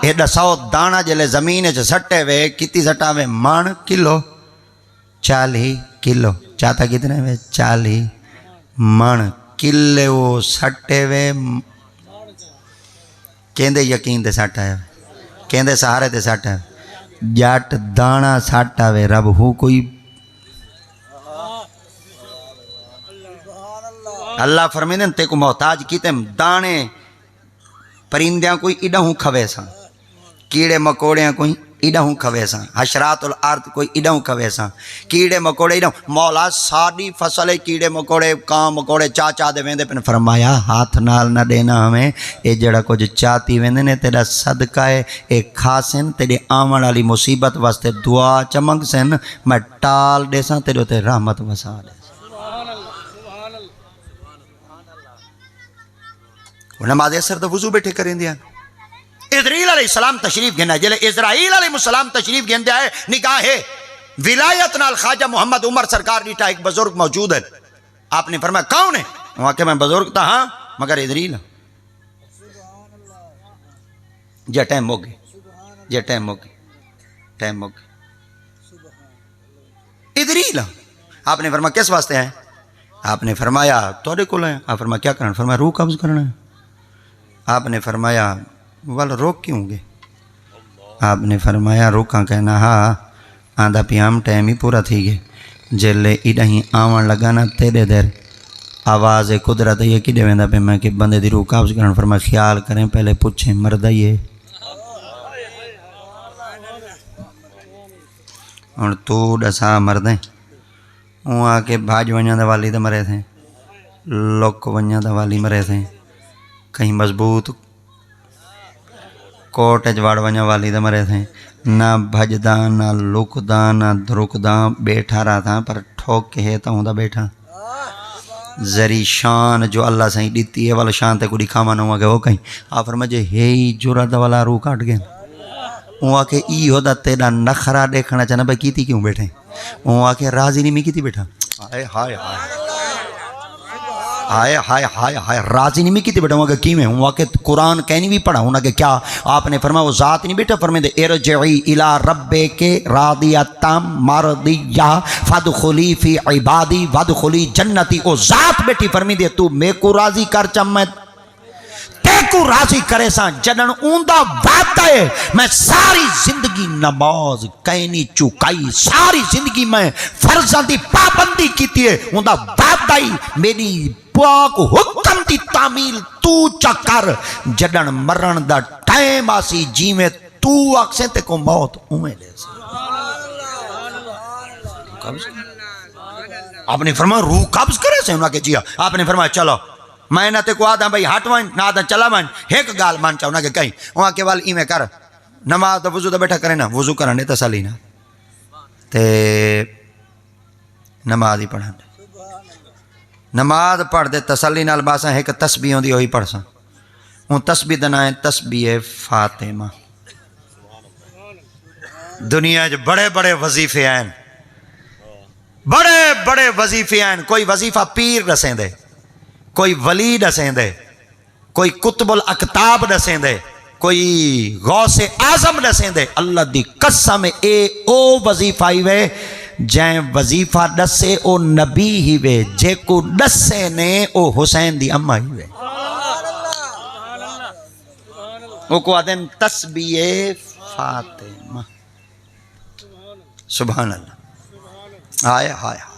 ایڈا 100 دانا جلے زمین چ سٹے وے کتی سٹا وے من کلو 40 کلو چاہتا کتنے وے 40 من کلے وہ سٹے وے کہندے یقین دے سٹا ہے کہندے سہارے دے سٹا ہے جاٹ دانا سٹا وے رب ہو کوئی اللہ فرمیدن تے کو محتاج کیتے دانے پرندیاں کوئی ایڈا ہوں کھوے ساں کیڑے مکوڑیاں کوئی ایڈا ہوں کھوے ساں حشرات الارض کوئی ایڈا ہوں کھوے ساں کیڑے مکوڑے ایڈا ہوں مولا ساری فصل کیڑے مکوڑے کام مکوڑے چاچا دے ویندے پن فرمایا ہاتھ نال نہ دینا ہمیں اے جڑا کچھ چاہتی ویندے نے تیرا صدقہ ہے اے کھاسن تیرے آمن والی مصیبت واسطے دعا چمک سن میں ٹال دے ساں تیرے تے رحمت وسا دے نماز اثر تو وضو بیٹھے کریں دیا اسرائیل علیہ السلام تشریف گھنا جلے اسرائیل علیہ السلام تشریف گھن دیا ہے نکاح ہے ولایت نال خواجہ محمد عمر سرکار نیٹا ایک بزرگ موجود ہے آپ نے فرمایا کون ہے وہاں کہ میں بزرگ تھا ہاں مگر اسرائیل جے ٹائم ہو گئے اسرائیل آپ نے فرمایا کس واسطے ہیں آپ نے فرمایا توڑے کو لیں آپ فرمایا کیا کرنا فرمایا روح قبض کرنا ہے آپ نے فرمایا والا روک کیوں گے آپ نے فرمایا روکاں کہنا ہاں آندھا پیام ٹائم ہی پورا تھی گئے جلے ایڈا ہی آوان لگانا تیرے دیر آواز قدرت یہ کی دیویں پہ میں کہ بندے دی روح قبض کرنا فرمایا خیال کریں پہلے پوچھیں مردہ یہ اور تو ڈسا مردیں وہاں کے بھاج ونجاں دے والی دے مرے تھے لک ونجا دا والی مرے تھے کہیں مضبوط کوٹ اجواڑ ونجا والی دا مرے تھے نہ بھجدا نہ لکدا نہ دھرکدا بیٹھا رہا تھا پر ٹھوک کے ہے تا ہوں دا بیٹھا زری شان جو اللہ سائیں دیتی ہے والا شان تے کو دکھاوا نہ ہوا کہ وہ کہیں آپ فرمائے ہے ہی جرات والا روح کاٹ گئے وہ آکے ای ہو دا تیرا نخرا دیکھنا چاہنا بھائی کیتی کیوں بیٹھے وہ آکے راضی نہیں میں کیتی بیٹھا ہائے ہائے ہائے ہائے ہائے ہائے راضی نہیں میں کیتی بیٹھا وہاں کہ کی میں ہوں آکے قرآن کہنی بھی پڑھا ہونا کہ کیا آپ نے فرمایا وہ ذات نہیں بیٹھا فرمائے دے ارجعی الى ربک راضیتا مرضیہ فادخلی فی عبادی وادخلی جنتی او ذات بیٹھی فرمائے دے تو میں کو راضی کر چم کو راضی کرے ساں جنن اوندا وعدہ ہے میں ساری زندگی نماز کہنی چکائی ساری زندگی میں فرضاں دی پابندی کیتی ہے اوندا وعدہ ہی میری پاک حکم دی تعمیل تو چکر جنن مرن دا ٹائم آسی جی میں تو اکسیں تے کو موت اویں لے آپ نے فرمایا روح قبض کرے سے انہاں کے جیا آپ نے فرمایا چلو میں نہ تے کو آدھا بھائی ہٹ وائن نہ آدھا چلا وائن ایک گال مان چاہوں نا کہ کہیں وہاں کے وال ایمیں کر نماز دا وضو دا بیٹھا کرے نا وضو کرنے تسلی نا تے نماز ہی پڑھا نماز پڑھ دے تسلی نال باسا ایک تسبیح ہوندی ہوئی پڑھ سا ان تسبیح دنا ہے تسبیح فاطمہ دنیا جو بڑے بڑے وظیفے ہیں بڑے بڑے وظیفے ہیں کوئی وظیفہ پیر رسیں دے کوئی ولی دسیں دے کوئی قطب الاقطاب دسیں دے کوئی غوث اعظم دسیں دے اللہ دی قسم اے او وظیفہ ہی وے جائیں وظیفہ دسے او نبی ہی وے جے کو دسے نے او حسین دی امہ ہی وے او کو آدھیں تسبیح فاطمہ سبحان اللہ آئے ہائے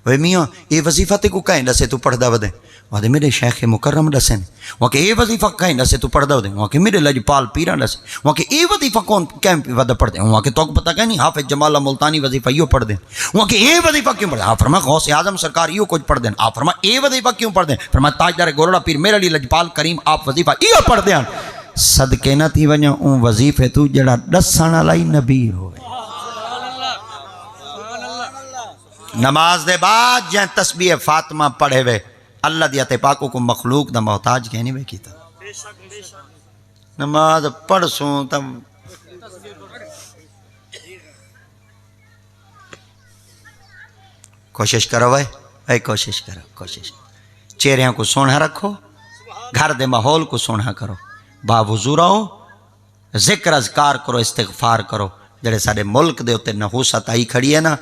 وے میاں یہ وظیفہ تے کو کہیں دسے تو پڑھ دا ودے وہاں دے میرے شیخ مکرم دسے وہاں کہ یہ وظیفہ کہیں دسے تو پڑھ دا ودے وہاں کہ میرے لجپال پیران دسے وہاں کہ یہ وظیفہ کون کہیں ودہ پڑھ دیں وہاں کہ تو پتہ کہیں نہیں حافظ جمال ملتانی وظیفہ یہ پڑھ دیں وہاں کہ یہ وظیفہ کیوں پڑھ دیں آپ فرمائے غوث اعظم سرکار یہ کچھ پڑھ دیں آپ فرمائے یہ وظیفہ کیوں پڑھ دیں فرمائے تاجدار گولڑا پیر میرے لیے لجپال کریم آپ وظیفہ یہ پڑھ دیں صدقے نہ تھی ونجا اون وظیفے تو جڑا دسانا لائی نبی ہوئے نماز دے بعد جہاں تسبیح فاطمہ پڑھے ہوئے اللہ دیتے پاکوں کو مخلوق دا محتاج کہنی میں کیتا نماز پڑھ سوں تب کوشش کرو اے کوشش کرو کوشش چہریاں کو سونا رکھو گھر دے ماحول کو سونا کرو باوضو رہو ذکر اذکار کرو استغفار کرو جڑے سارے ملک دے ہوتے نحوست آئی کھڑی ہے نا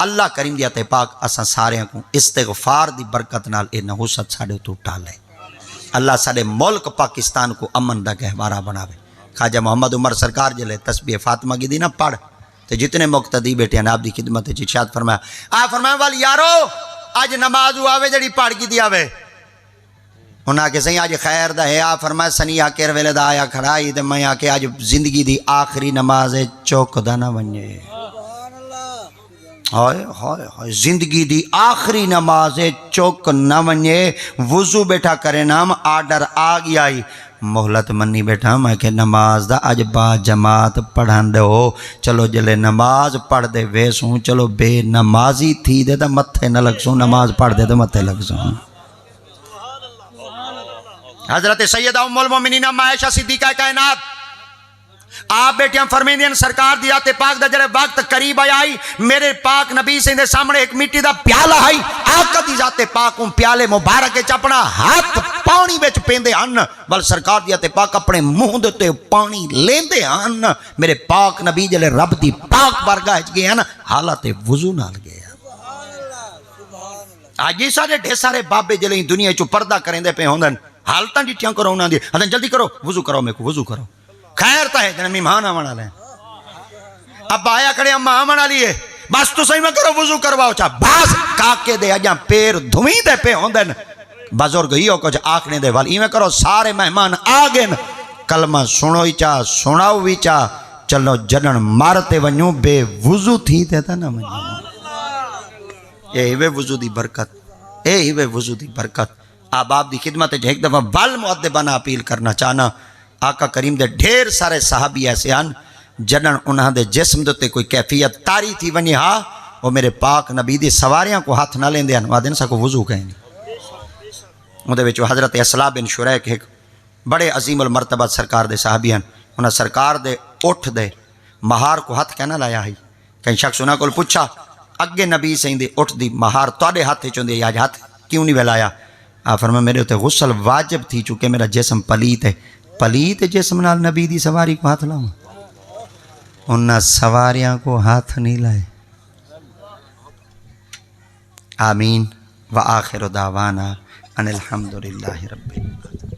اللہ کریم دیا تے پاک اساں سارے کو استغفار دی برکت نال اے نحوست ساڑے تو اٹھا لے اللہ ساڑے ملک پاکستان کو امن دا گہوارہ بناوے خواجہ محمد عمر سرکار جلے تسبیح فاطمہ کی دینا پڑھ تے جتنے مقتدی بیٹے ہیں آپ دی خدمت ارشاد فرمایا آپ فرمایا والی یارو آج نماز آوے جڑی پڑھ کی دی آوے انہاں کے سہیں آج خیر دا ہے آپ فرمایا سنی آکر ویلے دا آیا کھڑائی تے میں آکے آج زندگی دی آخری نماز چوک دا نہ ونجے ہائے ہائے ہائے زندگی دی آخری نماز چوک نہ ونجے وضو بیٹھا کرے نام آرڈر آ گیا ہی محلت منی بیٹھا میں کہ نماز دا اج با جماعت پڑھان دے ہو چلو جلے نماز پڑھ دے ویسوں چلو بے نمازی تھی دے دا متھے نہ لگ سوں نماز پڑھ دے دا متھے لگ سوں حضرت سیدہ ام المومنین عائشہ صدیقہ کائنات آپ بیٹیاں فرمیندین سرکار دیا تے پاک دا جڑے وقت قریب آئی میرے پاک نبی سے دے سامنے ایک مٹی دا پیالہ آئی آقا دی ذات پاک ان پیالے مبارک چپنا ہاتھ پانی بیچ پیندے ہن بل سرکار دیا تے پاک اپنے منہ دیتے پانی لیندے ہن میرے پاک نبی جلے رب دی پاک بارگاہ گئے ہن حالات وضو نال گئے آج یہ سارے ڈھیر سارے بابے جلے دنیا چو پردہ کریں دے پہ ہوندن حالتاں ڈیٹیاں کرو انہاں دی جلدی کرو وضو کرو میں کو وضو کرو خیر تا ہے جنہی مہمان آمانا لیں اب آیا کڑے ہم آمانا لیے بس تو صحیح میں کرو وضو کرواؤ چاہ باز کاکے دے اجاں پیر دھویں دے پہ ہوندن بزرگ ہی ہو کچھ آکھنے دے والی میں کرو سارے مہمان آگن کلمہ سنو ہی چاہ سناؤ بھی چاہ چلو جنن مارتے ونیوں بے وضو تھی دیتا نا ونیوں یہ وضو دی برکت اے ہی وے وضو دی برکت احباب دی خدمت ایک دفعہ ول مؤدبانہ اپیل کرنا چاہنا آقا کریم دے ڈھیر سارے صحابی ایسے ہیں جنن انہاں دے جسم دے کوئی کیفیت تاری تھی ونی ہاں وہ میرے پاک نبی دی سواریاں کو ہاتھ نہ لیندے ہیں وہاں دن سا کو وضو کہیں وہ دے وچو حضرت اصلاح بن شریک ایک بڑے عظیم المرتبہ سرکار دے صحابی ہیں انہاں سرکار دے اٹھ دے مہار کو ہاتھ کہنا لایا ہی کہیں شخص انہاں کو پوچھا اگے نبی سہیں دے اٹھ دی مہار توڑے ہاتھ چوندے یا ہاتھ کیوں نہیں ویلایا فرمایا میرے ہوتے غسل واجب تھی چونکہ میرا جسم پلیت جسم نال نبی دی سواری کو ہاتھ لاؤں انہاں سواریاں کو ہاتھ نہیں لائے آمین وآخر دعوانا ان الحمدللہ رب العالمین